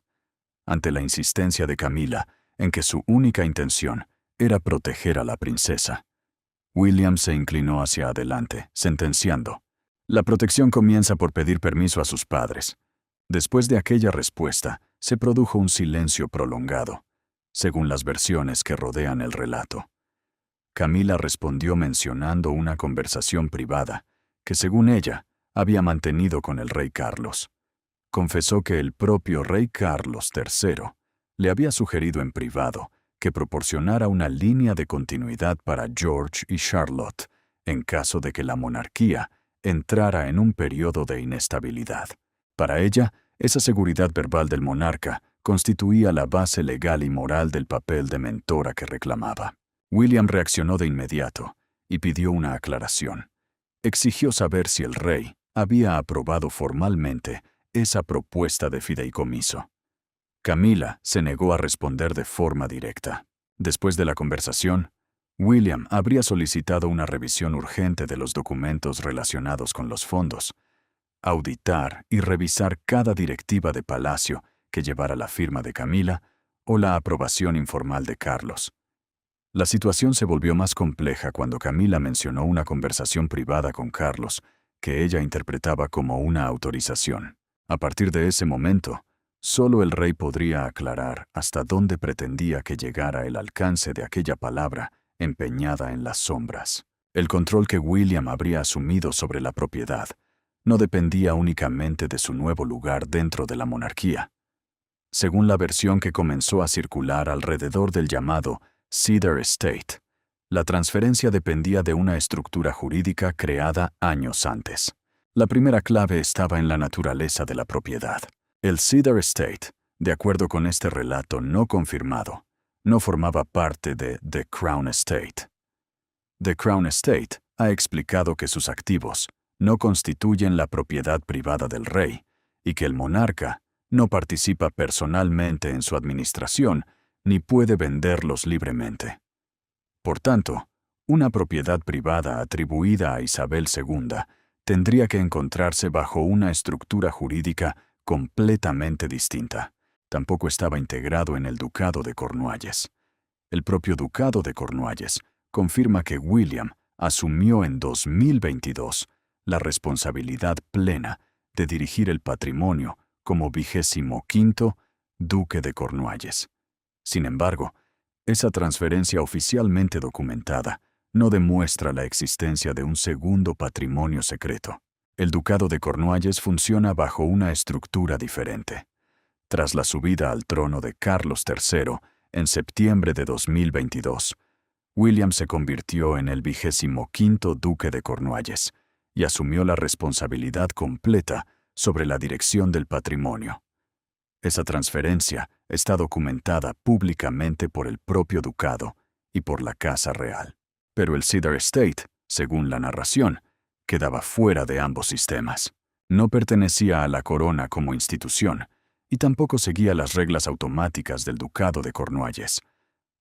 Ante la insistencia de Camila en que su única intención era proteger a la princesa, William se inclinó hacia adelante, sentenciando: La protección comienza por pedir permiso a sus padres. Después de aquella respuesta, se produjo un silencio prolongado, según las versiones que rodean el relato. Camila respondió mencionando una conversación privada que, según ella, había mantenido con el rey Carlos. Confesó que el propio rey Carlos III le había sugerido en privado que proporcionara una línea de continuidad para George y Charlotte en caso de que la monarquía entrara en un periodo de inestabilidad. Para ella, esa seguridad verbal del monarca constituía la base legal y moral del papel de mentora que reclamaba. William reaccionó de inmediato y pidió una aclaración. Exigió saber si el rey había aprobado formalmente esa propuesta de fideicomiso. Camila se negó a responder de forma directa. Después de la conversación, William habría solicitado una revisión urgente de los documentos relacionados con los fondos, auditar y revisar cada directiva de Palacio que llevara la firma de Camila o la aprobación informal de Carlos. La situación se volvió más compleja cuando Camila mencionó una conversación privada con Carlos que ella interpretaba como una autorización. A partir de ese momento, solo el rey podría aclarar hasta dónde pretendía que llegara el alcance de aquella palabra empeñada en las sombras. El control que William habría asumido sobre la propiedad no dependía únicamente de su nuevo lugar dentro de la monarquía. Según la versión que comenzó a circular alrededor del llamado Cedar Estate, la transferencia dependía de una estructura jurídica creada años antes. La primera clave estaba en la naturaleza de la propiedad. El Cedar Estate, de acuerdo con este relato no confirmado, no formaba parte de The Crown Estate. The Crown Estate ha explicado que sus activos no constituyen la propiedad privada del rey y que el monarca no participa personalmente en su administración ni puede venderlos libremente. Por tanto, una propiedad privada atribuida a Isabel II tendría que encontrarse bajo una estructura jurídica completamente distinta. Tampoco estaba integrado en el Ducado de Cornualles. El propio Ducado de Cornualles confirma que William asumió en 2022 la responsabilidad plena de dirigir el patrimonio como 25º Duque de Cornualles. Sin embargo, esa transferencia oficialmente documentada no demuestra la existencia de un segundo patrimonio secreto. El Ducado de Cornualles funciona bajo una estructura diferente. Tras la subida al trono de Carlos III en septiembre de 2022, William se convirtió en el 25º Duque de Cornualles y asumió la responsabilidad completa sobre la dirección del patrimonio. Esa transferencia está documentada públicamente por el propio ducado y por la Casa Real. Pero el Cedar Estate, según la narración, quedaba fuera de ambos sistemas. No pertenecía a la corona como institución y tampoco seguía las reglas automáticas del Ducado de Cornualles.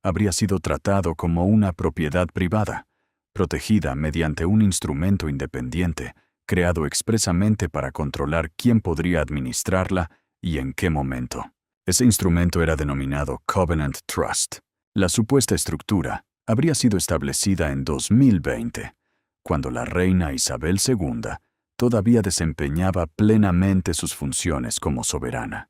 Habría sido tratado como una propiedad privada, protegida mediante un instrumento independiente, creado expresamente para controlar quién podría administrarla y en qué momento. Ese instrumento era denominado Covenant Trust. La supuesta estructura habría sido establecida en 2020, cuando la reina Isabel II todavía desempeñaba plenamente sus funciones como soberana.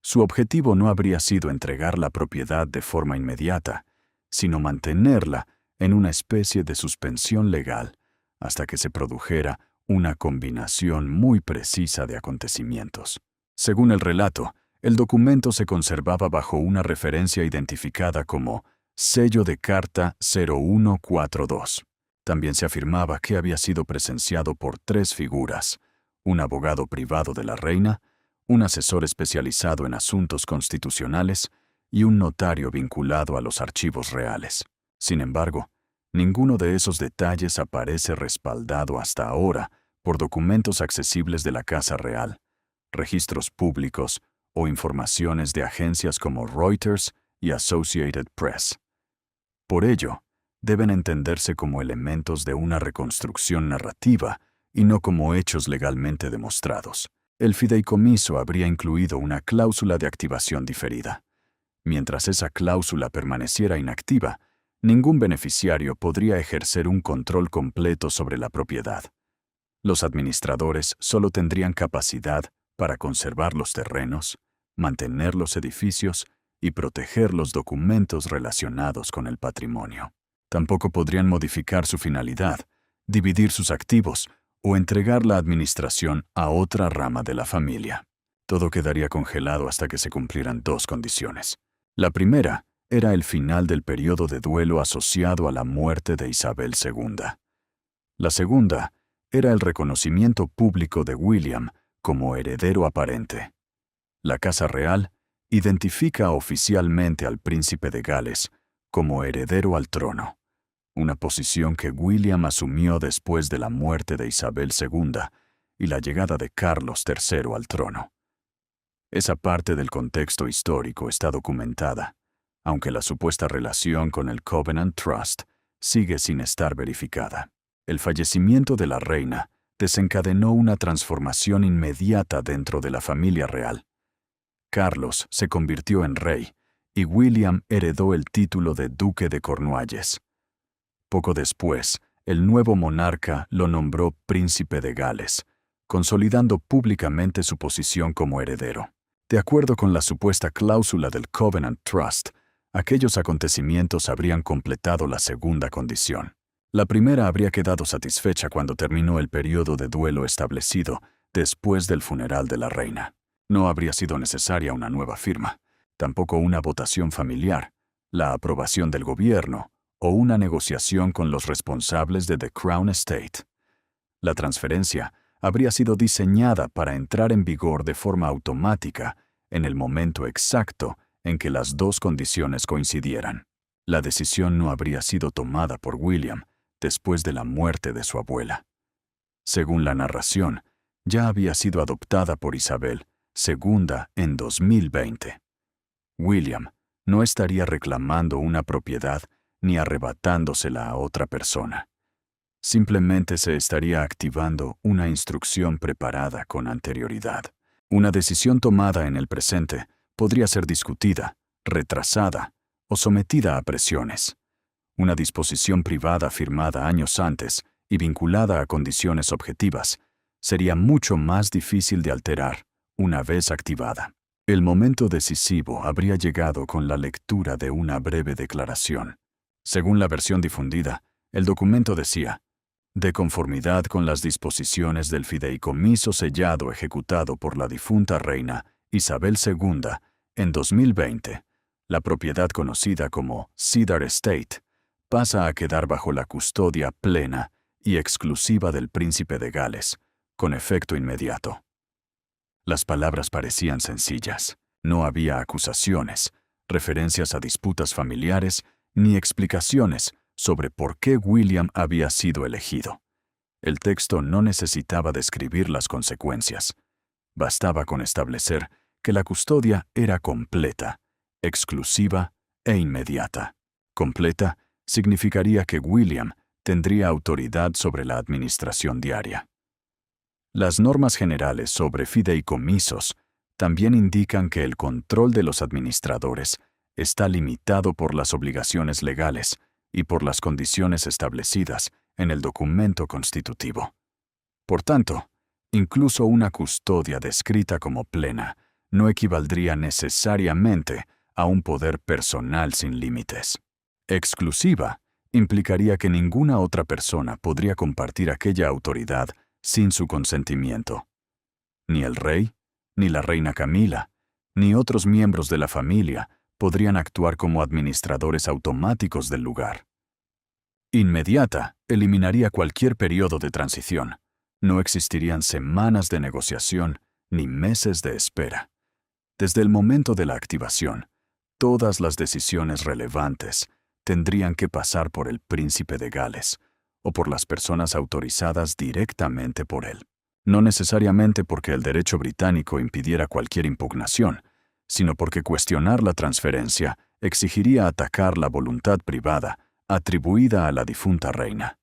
Su objetivo no habría sido entregar la propiedad de forma inmediata, sino mantenerla en una especie de suspensión legal hasta que se produjera una combinación muy precisa de acontecimientos. Según el relato, el documento se conservaba bajo una referencia identificada como Sello de Carta 0142. También se afirmaba que había sido presenciado por 3 figuras: un abogado privado de la reina, un asesor especializado en asuntos constitucionales y un notario vinculado a los archivos reales. Sin embargo, ninguno de esos detalles aparece respaldado hasta ahora por documentos accesibles de la Casa Real, registros públicos o informaciones de agencias como Reuters y Associated Press. Por ello, deben entenderse como elementos de una reconstrucción narrativa y no como hechos legalmente demostrados. El fideicomiso habría incluido una cláusula de activación diferida. Mientras esa cláusula permaneciera inactiva, ningún beneficiario podría ejercer un control completo sobre la propiedad. Los administradores solo tendrían capacidad para conservar los terrenos, mantener los edificios y proteger los documentos relacionados con el patrimonio. Tampoco podrían modificar su finalidad, dividir sus activos o entregar la administración a otra rama de la familia. Todo quedaría congelado hasta que se cumplieran dos condiciones. La primera era el final del periodo de duelo asociado a la muerte de Isabel II. La segunda era el reconocimiento público de William como heredero aparente. La Casa Real identifica oficialmente al príncipe de Gales como heredero al trono, una posición que William asumió después de la muerte de Isabel II y la llegada de Carlos III al trono. Esa parte del contexto histórico está documentada, aunque la supuesta relación con el Covenant Trust sigue sin estar verificada. El fallecimiento de la reina desencadenó una transformación inmediata dentro de la familia real. Carlos se convirtió en rey y William heredó el título de duque de Cornualles. Poco después, el nuevo monarca lo nombró príncipe de Gales, consolidando públicamente su posición como heredero. De acuerdo con la supuesta cláusula del Covenant Trust, aquellos acontecimientos habrían completado la segunda condición. La primera habría quedado satisfecha cuando terminó el periodo de duelo establecido después del funeral de la reina. No habría sido necesaria una nueva firma, tampoco una votación familiar, la aprobación del gobierno o una negociación con los responsables de The Crown Estate. La transferencia habría sido diseñada para entrar en vigor de forma automática en el momento exacto en que las dos condiciones coincidieran. La decisión no habría sido tomada por William después de la muerte de su abuela. Según la narración, ya había sido adoptada por Isabel II en 2020. William no estaría reclamando una propiedad ni arrebatándosela a otra persona. Simplemente se estaría activando una instrucción preparada con anterioridad. Una decisión tomada en el presente podría ser discutida, retrasada o sometida a presiones. Una disposición privada firmada años antes y vinculada a condiciones objetivas sería mucho más difícil de alterar una vez activada. El momento decisivo habría llegado con la lectura de una breve declaración. Según la versión difundida, el documento decía: de conformidad con las disposiciones del fideicomiso sellado ejecutado por la difunta reina Isabel II en 2020, la propiedad conocida como Cedar Estate pasa a quedar bajo la custodia plena y exclusiva del príncipe de Gales, con efecto inmediato. Las palabras parecían sencillas. No había acusaciones, referencias a disputas familiares, ni explicaciones sobre por qué William había sido elegido. El texto no necesitaba describir las consecuencias. Bastaba con establecer que la custodia era completa, exclusiva e inmediata. Completa significaría que William tendría autoridad sobre la administración diaria. Las normas generales sobre fideicomisos también indican que el control de los administradores está limitado por las obligaciones legales y por las condiciones establecidas en el documento constitutivo. Por tanto, incluso una custodia descrita como plena no equivaldría necesariamente a un poder personal sin límites. Exclusiva implicaría que ninguna otra persona podría compartir aquella autoridad sin su consentimiento. Ni el rey, ni la reina Camila, ni otros miembros de la familia podrían actuar como administradores automáticos del lugar. Inmediata eliminaría cualquier periodo de transición. No existirían semanas de negociación ni meses de espera. Desde el momento de la activación, todas las decisiones relevantes tendrían que pasar por el príncipe de Gales o por las personas autorizadas directamente por él. No necesariamente porque el derecho británico impidiera cualquier impugnación, sino porque cuestionar la transferencia exigiría atacar la voluntad privada atribuida a la difunta reina.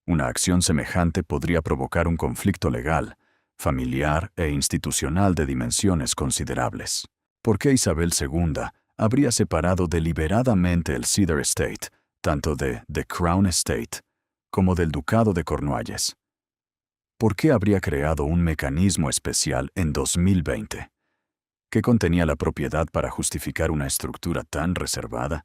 Una acción semejante podría provocar un conflicto legal, familiar e institucional de dimensiones considerables. ¿Por qué Isabel II habría separado deliberadamente el Cedar Estate, tanto de The Crown Estate como del Ducado de Cornualles? ¿Por qué habría creado un mecanismo especial en 2020? ¿Qué contenía la propiedad para justificar una estructura tan reservada?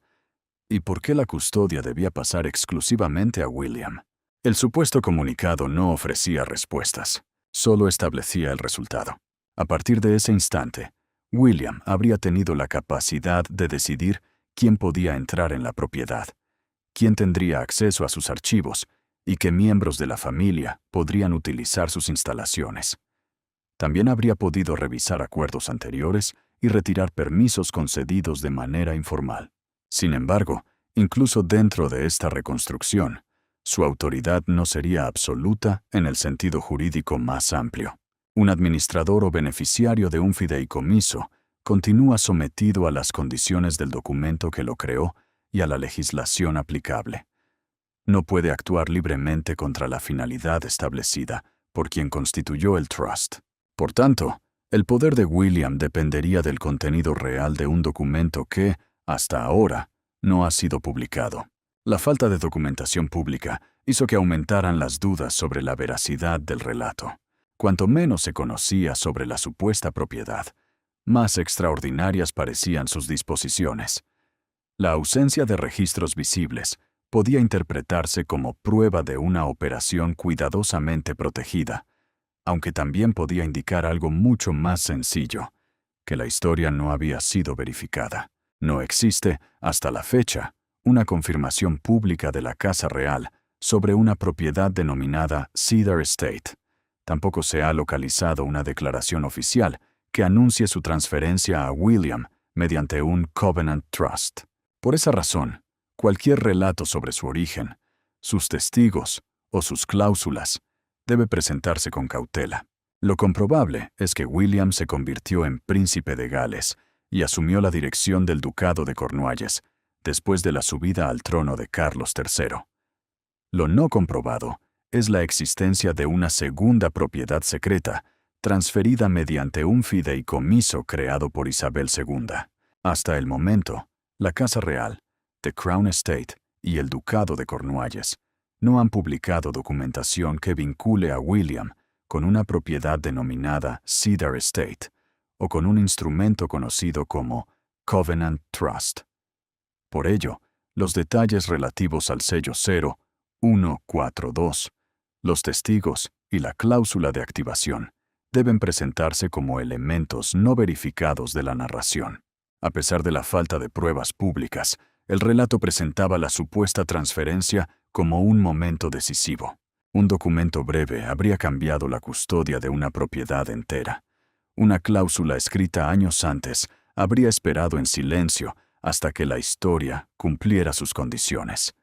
¿Y por qué la custodia debía pasar exclusivamente a William? El supuesto comunicado no ofrecía respuestas, solo establecía el resultado. A partir de ese instante, William habría tenido la capacidad de decidir quién podía entrar en la propiedad, quién tendría acceso a sus archivos y qué miembros de la familia podrían utilizar sus instalaciones. También habría podido revisar acuerdos anteriores y retirar permisos concedidos de manera informal. Sin embargo, incluso dentro de esta reconstrucción, su autoridad no sería absoluta en el sentido jurídico más amplio. Un administrador o beneficiario de un fideicomiso continúa sometido a las condiciones del documento que lo creó y a la legislación aplicable. No puede actuar libremente contra la finalidad establecida por quien constituyó el trust. Por tanto, el poder de William dependería del contenido real de un documento que, hasta ahora, no ha sido publicado. La falta de documentación pública hizo que aumentaran las dudas sobre la veracidad del relato. Cuanto menos se conocía sobre la supuesta propiedad, más extraordinarias parecían sus disposiciones. La ausencia de registros visibles podía interpretarse como prueba de una operación cuidadosamente protegida, aunque también podía indicar algo mucho más sencillo, que la historia no había sido verificada. No existe, hasta la fecha, una confirmación pública de la Casa Real sobre una propiedad denominada Cedar Estate. Tampoco se ha localizado una declaración oficial que anuncie su transferencia a William mediante un Covenant Trust. Por esa razón, cualquier relato sobre su origen, sus testigos o sus cláusulas debe presentarse con cautela. Lo comprobable es que William se convirtió en príncipe de Gales y asumió la dirección del ducado de Cornualles después de la subida al trono de Carlos III. Lo no comprobado es la existencia de una segunda propiedad secreta transferida mediante un fideicomiso creado por Isabel II. Hasta el momento, la Casa Real, The Crown Estate y el Ducado de Cornualles no han publicado documentación que vincule a William con una propiedad denominada Cedar Estate o con un instrumento conocido como Covenant Trust. Por ello, los detalles relativos al sello 0142, los testigos y la cláusula de activación deben presentarse como elementos no verificados de la narración. A pesar de la falta de pruebas públicas, el relato presentaba la supuesta transferencia como un momento decisivo. Un documento breve habría cambiado la custodia de una propiedad entera. Una cláusula escrita años antes habría esperado en silencio hasta que la historia cumpliera sus condiciones.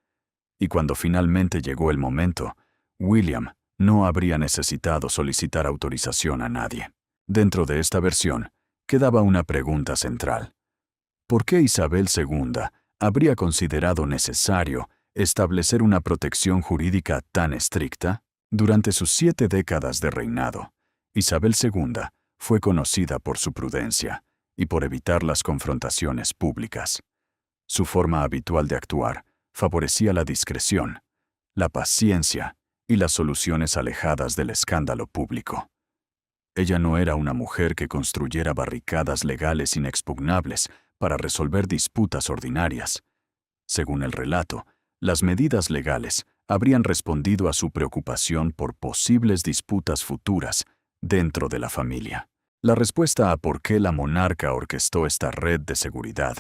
Y cuando finalmente llegó el momento, William no habría necesitado solicitar autorización a nadie. Dentro de esta versión, quedaba una pregunta central. ¿Por qué Isabel II habría considerado necesario establecer una protección jurídica tan estricta? Durante sus 7 décadas de reinado, Isabel II fue conocida por su prudencia y por evitar las confrontaciones públicas. Su forma habitual de actuar favorecía la discreción, la paciencia y las soluciones alejadas del escándalo público. Ella no era una mujer que construyera barricadas legales inexpugnables para resolver disputas ordinarias. Según el relato, las medidas legales habrían respondido a su preocupación por posibles disputas futuras dentro de la familia. La respuesta a por qué la monarca orquestó esta red de seguridad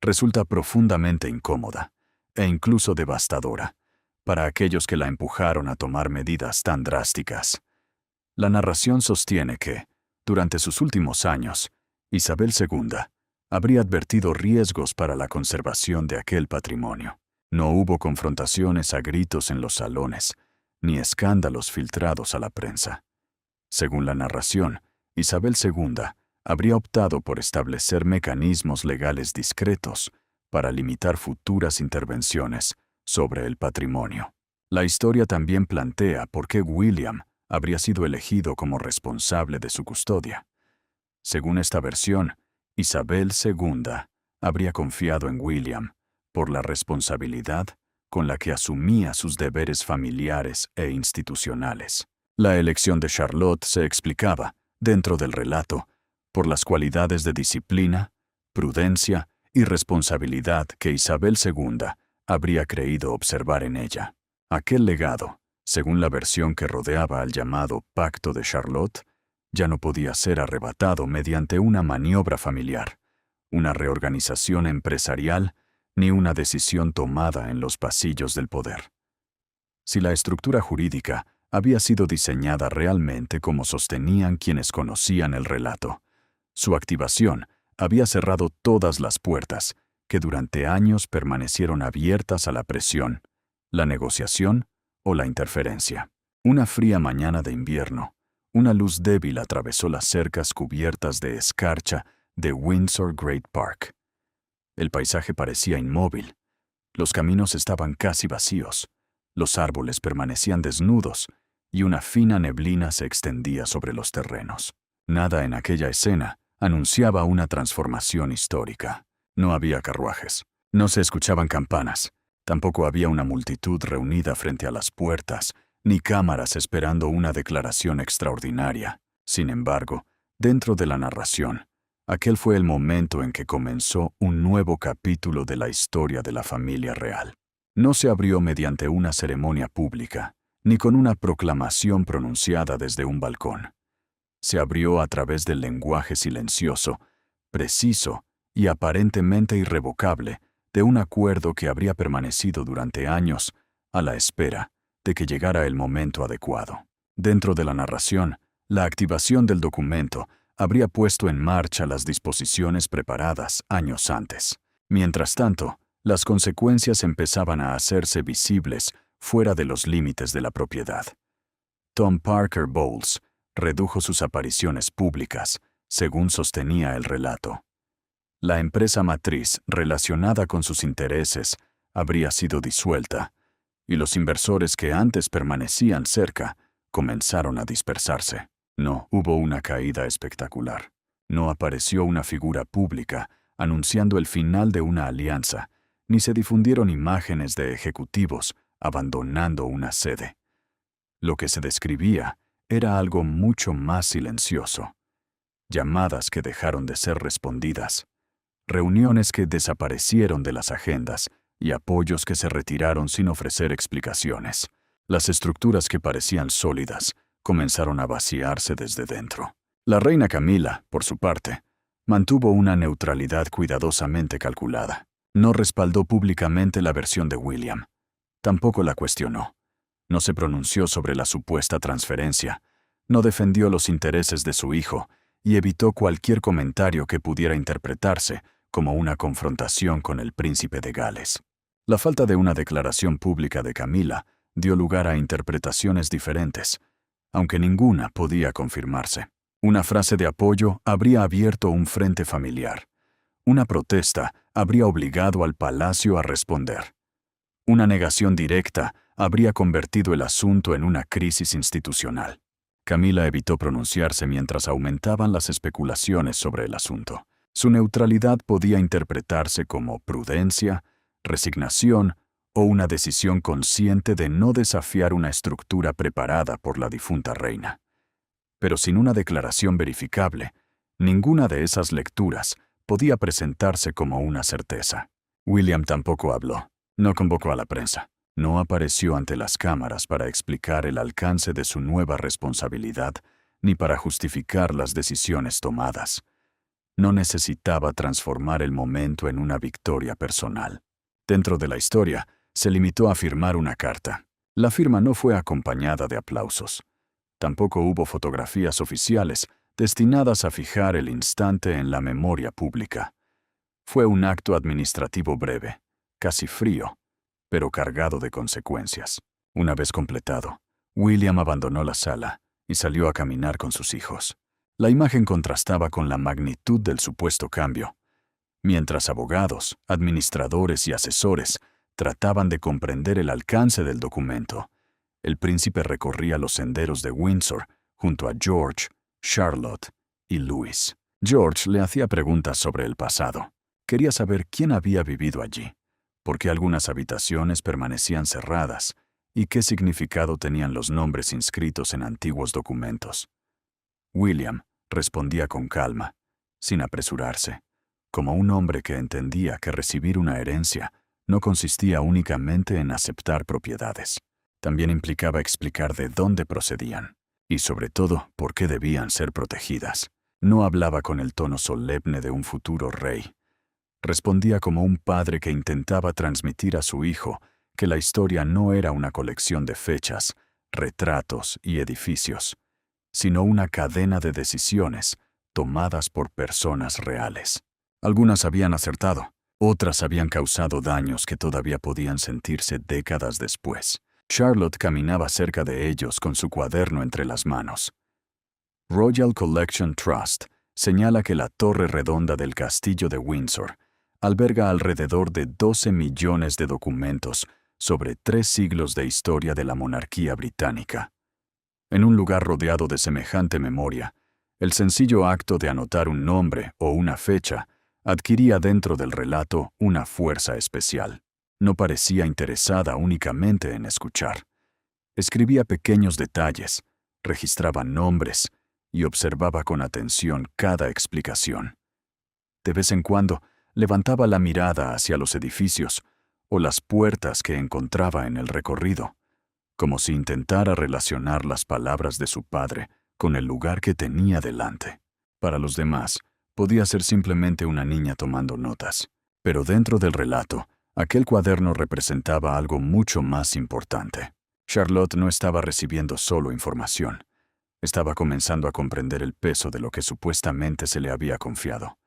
resulta profundamente incómoda e incluso devastadora para aquellos que la empujaron a tomar medidas tan drásticas. La narración sostiene que, durante sus últimos años, Isabel II habría advertido riesgos para la conservación de aquel patrimonio. No hubo confrontaciones a gritos en los salones, ni escándalos filtrados a la prensa. Según la narración, Isabel II habría optado por establecer mecanismos legales discretos para limitar futuras intervenciones sobre el patrimonio. La historia también plantea por qué William habría sido elegido como responsable de su custodia. Según esta versión, Isabel II habría confiado en William por la responsabilidad con la que asumía sus deberes familiares e institucionales. La elección de Charlotte se explicaba, dentro del relato, por las cualidades de disciplina, prudencia y responsabilidad que Isabel II habría creído observar en ella. Aquel legado, según la versión que rodeaba al llamado Pacto de Charlotte, ya no podía ser arrebatado mediante una maniobra familiar, una reorganización empresarial, ni una decisión tomada en los pasillos del poder. Si la estructura jurídica había sido diseñada realmente como sostenían quienes conocían el relato, su activación había cerrado todas las puertas que durante años permanecieron abiertas a la presión, la negociación o la interferencia. Una fría mañana de invierno, una luz débil atravesó las cercas cubiertas de escarcha de Windsor Great Park. El paisaje parecía inmóvil. Los caminos estaban casi vacíos. Los árboles permanecían desnudos y una fina neblina se extendía sobre los terrenos. Nada en aquella escena anunciaba una transformación histórica. No había carruajes, no se escuchaban campanas, tampoco había una multitud reunida frente a las puertas, ni cámaras esperando una declaración extraordinaria. Sin embargo, dentro de la narración, aquel fue el momento en que comenzó un nuevo capítulo de la historia de la familia real. No se abrió mediante una ceremonia pública, ni con una proclamación pronunciada desde un balcón. Se abrió a través del lenguaje silencioso, preciso y aparentemente irrevocable de un acuerdo que habría permanecido durante años a la espera de que llegara el momento adecuado. Dentro de la narración, la activación del documento habría puesto en marcha las disposiciones preparadas años antes. Mientras tanto, las consecuencias empezaban a hacerse visibles fuera de los límites de la propiedad. Tom Parker Bowles redujo sus apariciones públicas, según sostenía el relato. La empresa matriz relacionada con sus intereses habría sido disuelta, y los inversores que antes permanecían cerca comenzaron a dispersarse. No hubo una caída espectacular. No apareció una figura pública anunciando el final de una alianza, ni se difundieron imágenes de ejecutivos abandonando una sede. Lo que se describía era algo mucho más silencioso. Llamadas que dejaron de ser respondidas, reuniones que desaparecieron de las agendas y apoyos que se retiraron sin ofrecer explicaciones. Las estructuras que parecían sólidas comenzaron a vaciarse desde dentro. La reina Camila, por su parte, mantuvo una neutralidad cuidadosamente calculada. No respaldó públicamente la versión de William. Tampoco la cuestionó. No se pronunció sobre la supuesta transferencia. No defendió los intereses de su hijo y evitó cualquier comentario que pudiera interpretarse como una confrontación con el príncipe de Gales. La falta de una declaración pública de Camila dio lugar a interpretaciones diferentes, aunque ninguna podía confirmarse. Una frase de apoyo habría abierto un frente familiar. Una protesta habría obligado al palacio a responder. Una negación directa habría convertido el asunto en una crisis institucional. Camila evitó pronunciarse mientras aumentaban las especulaciones sobre el asunto. Su neutralidad podía interpretarse como prudencia, resignación o una decisión consciente de no desafiar una estructura preparada por la difunta reina. Pero sin una declaración verificable, ninguna de esas lecturas podía presentarse como una certeza. William tampoco habló, no convocó a la prensa, no apareció ante las cámaras para explicar el alcance de su nueva responsabilidad ni para justificar las decisiones tomadas. No necesitaba transformar el momento en una victoria personal. Dentro de la historia, se limitó a firmar una carta. La firma no fue acompañada de aplausos. Tampoco hubo fotografías oficiales destinadas a fijar el instante en la memoria pública. Fue un acto administrativo breve, casi frío, pero cargado de consecuencias. Una vez completado, William abandonó la sala y salió a caminar con sus hijos. La imagen contrastaba con la magnitud del supuesto cambio. Mientras abogados, administradores y asesores trataban de comprender el alcance del documento, el príncipe recorría los senderos de Windsor junto a George, Charlotte y Louis. George le hacía preguntas sobre el pasado. Quería saber quién había vivido allí, por qué algunas habitaciones permanecían cerradas ¿Y qué significado tenían los nombres inscritos en antiguos documentos? William respondía con calma, sin apresurarse, como un hombre que entendía que recibir una herencia no consistía únicamente en aceptar propiedades. También implicaba explicar de dónde procedían y, sobre todo, por qué debían ser protegidas. No hablaba con el tono solemne de un futuro rey. Respondía como un padre que intentaba transmitir a su hijo que la historia no era una colección de fechas, retratos y edificios, sino una cadena de decisiones tomadas por personas reales. Algunas habían acertado, otras habían causado daños que todavía podían sentirse décadas después. Charlotte caminaba cerca de ellos con su cuaderno entre las manos. Royal Collection Trust señala que la torre redonda del castillo de Windsor alberga alrededor de 12 millones de documentos sobre 3 siglos de historia de la monarquía británica. En un lugar rodeado de semejante memoria, el sencillo acto de anotar un nombre o una fecha adquiría dentro del relato una fuerza especial. No parecía interesada únicamente en escuchar. Escribía pequeños detalles, registraba nombres y observaba con atención cada explicación. De vez en cuando, levantaba la mirada hacia los edificios o las puertas que encontraba en el recorrido, como si intentara relacionar las palabras de su padre con el lugar que tenía delante. Para los demás, podía ser simplemente una niña tomando notas, pero dentro del relato, aquel cuaderno representaba algo mucho más importante. Charlotte no estaba recibiendo solo información, estaba comenzando a comprender el peso de lo que supuestamente se le había confiado.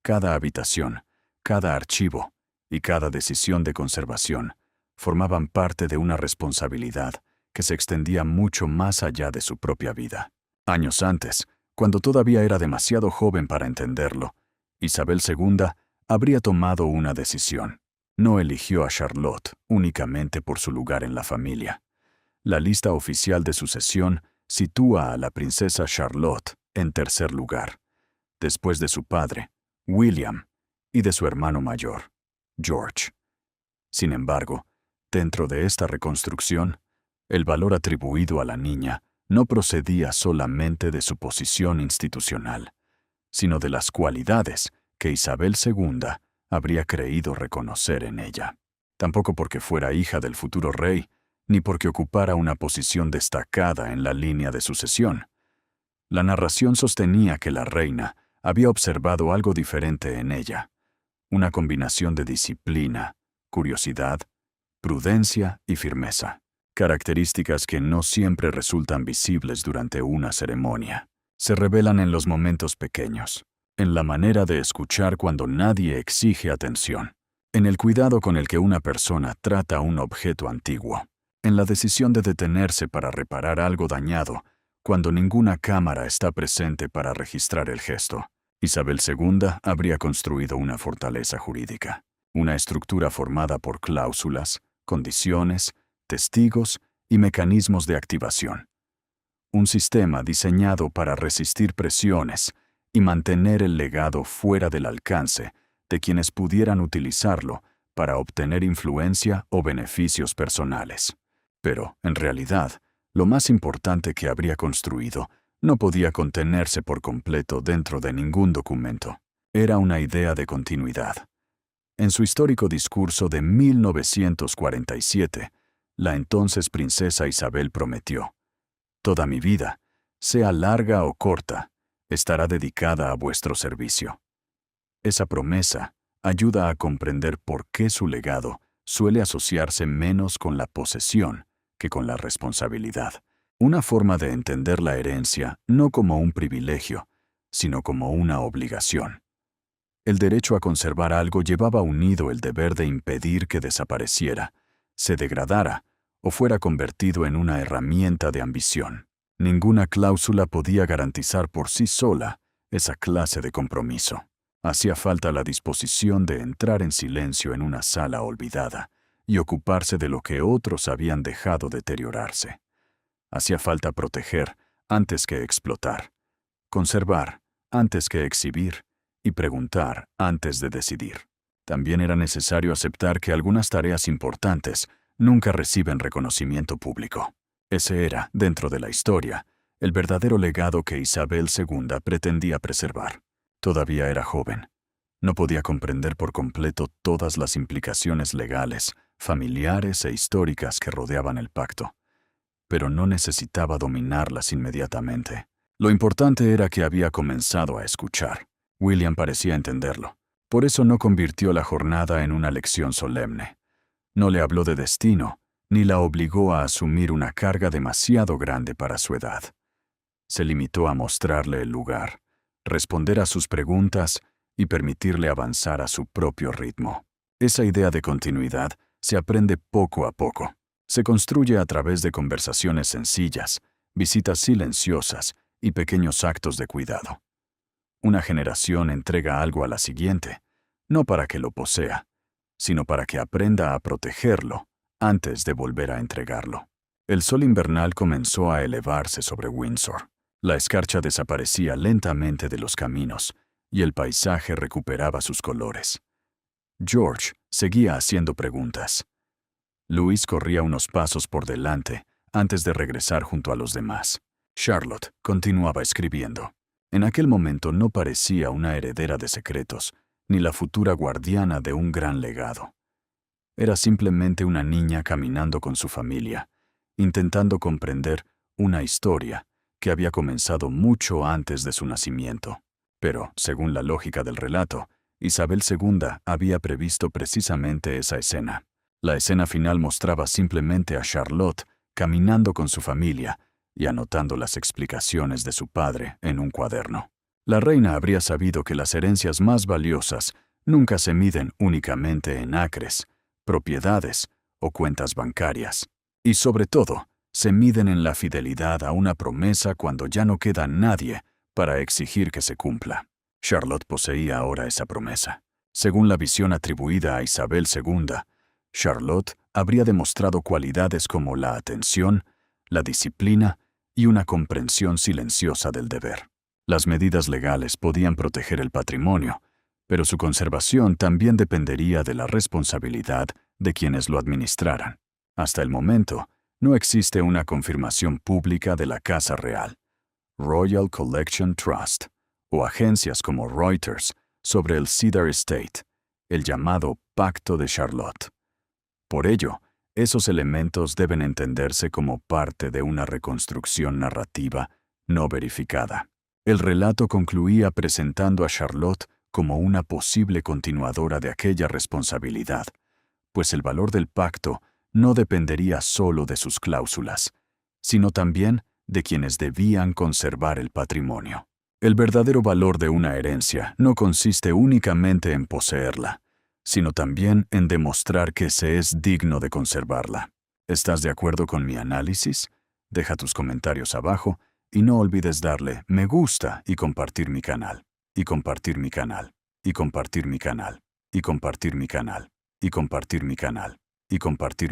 Cada habitación, cada archivo y cada decisión de conservación formaban parte de una responsabilidad que se extendía mucho más allá de su propia vida. Años antes, cuando todavía era demasiado joven para entenderlo, Isabel II habría tomado una decisión. No eligió a Charlotte únicamente por su lugar en la familia. La lista oficial de sucesión sitúa a la princesa Charlotte en tercer lugar, después de su padre, William, y de su hermano mayor, George. Sin embargo, dentro de esta reconstrucción, el valor atribuido a la niña no procedía solamente de su posición institucional, sino de las cualidades que Isabel II habría creído reconocer en ella. Tampoco porque fuera hija del futuro rey, ni porque ocupara una posición destacada en la línea de sucesión. La narración sostenía que la reina había observado algo diferente en ella, una combinación de disciplina, curiosidad, prudencia y firmeza, características que no siempre resultan visibles durante una ceremonia. Se revelan en los momentos pequeños, en la manera de escuchar cuando nadie exige atención, en el cuidado con el que una persona trata un objeto antiguo, en la decisión de detenerse para reparar algo dañado cuando ninguna cámara está presente para registrar el gesto. Isabel II habría construido una fortaleza jurídica, una estructura formada por cláusulas, condiciones, testigos y mecanismos de activación. Un sistema diseñado para resistir presiones y mantener el legado fuera del alcance de quienes pudieran utilizarlo para obtener influencia o beneficios personales. Pero, en realidad, lo más importante que habría construido no podía contenerse por completo dentro de ningún documento. Era una idea de continuidad. En su histórico discurso de 1947, la entonces princesa Isabel prometió: «Toda mi vida, sea larga o corta, estará dedicada a vuestro servicio». Esa promesa ayuda a comprender por qué su legado suele asociarse menos con la posesión que con la responsabilidad. Una forma de entender la herencia no como un privilegio, sino como una obligación. El derecho a conservar algo llevaba unido el deber de impedir que desapareciera, se degradara o fuera convertido en una herramienta de ambición. Ninguna cláusula podía garantizar por sí sola esa clase de compromiso. Hacía falta la disposición de entrar en silencio en una sala olvidada y ocuparse de lo que otros habían dejado deteriorarse. Hacía falta proteger antes que explotar, conservar antes que exhibir y preguntar antes de decidir. También era necesario aceptar que algunas tareas importantes nunca reciben reconocimiento público. Ese era, dentro de la historia, el verdadero legado que Isabel II pretendía preservar. Todavía era joven. No podía comprender por completo todas las implicaciones legales, familiares e históricas que rodeaban el pacto, pero no necesitaba dominarlas inmediatamente. Lo importante era que había comenzado a escuchar. William parecía entenderlo. Por eso no convirtió la jornada en una lección solemne. No le habló de destino, ni la obligó a asumir una carga demasiado grande para su edad. Se limitó a mostrarle el lugar, responder a sus preguntas y permitirle avanzar a su propio ritmo. Esa idea de continuidad se aprende poco a poco. Se construye a través de conversaciones sencillas, visitas silenciosas y pequeños actos de cuidado. Una generación entrega algo a la siguiente, no para que lo posea, sino para que aprenda a protegerlo antes de volver a entregarlo. El sol invernal comenzó a elevarse sobre Windsor. La escarcha desaparecía lentamente de los caminos y el paisaje recuperaba sus colores. George seguía haciendo preguntas. Louis corría unos pasos por delante antes de regresar junto a los demás. Charlotte continuaba escribiendo. En aquel momento no parecía una heredera de secretos, ni la futura guardiana de un gran legado. Era simplemente una niña caminando con su familia, intentando comprender una historia que había comenzado mucho antes de su nacimiento. Pero, según la lógica del relato, Isabel II había previsto precisamente esa escena. La escena final mostraba simplemente a Charlotte caminando con su familia y anotando las explicaciones de su padre en un cuaderno. La reina habría sabido que las herencias más valiosas nunca se miden únicamente en acres, propiedades o cuentas bancarias. Y sobre todo, se miden en la fidelidad a una promesa cuando ya no queda nadie para exigir que se cumpla. Charlotte poseía ahora esa promesa. Según la visión atribuida a Isabel II, Charlotte habría demostrado cualidades como la atención, la disciplina y una comprensión silenciosa del deber. Las medidas legales podían proteger el patrimonio, pero su conservación también dependería de la responsabilidad de quienes lo administraran. Hasta el momento, no existe una confirmación pública de la Casa Real, Royal Collection Trust, o agencias como Reuters sobre el Cedar Estate, el llamado Pacto de Charlotte. Por ello, esos elementos deben entenderse como parte de una reconstrucción narrativa no verificada. El relato concluía presentando a Charlotte como una posible continuadora de aquella responsabilidad, pues el valor del pacto no dependería solo de sus cláusulas, sino también de quienes debían conservar el patrimonio. El verdadero valor de una herencia no consiste únicamente en poseerla, sino también en demostrar que se es digno de conservarla. ¿Estás de acuerdo con mi análisis? Deja tus comentarios abajo y no olvides darle me gusta y compartir mi canal, y compartir mi canal, y compartir mi canal, y compartir mi canal, y compartir mi canal, y compartir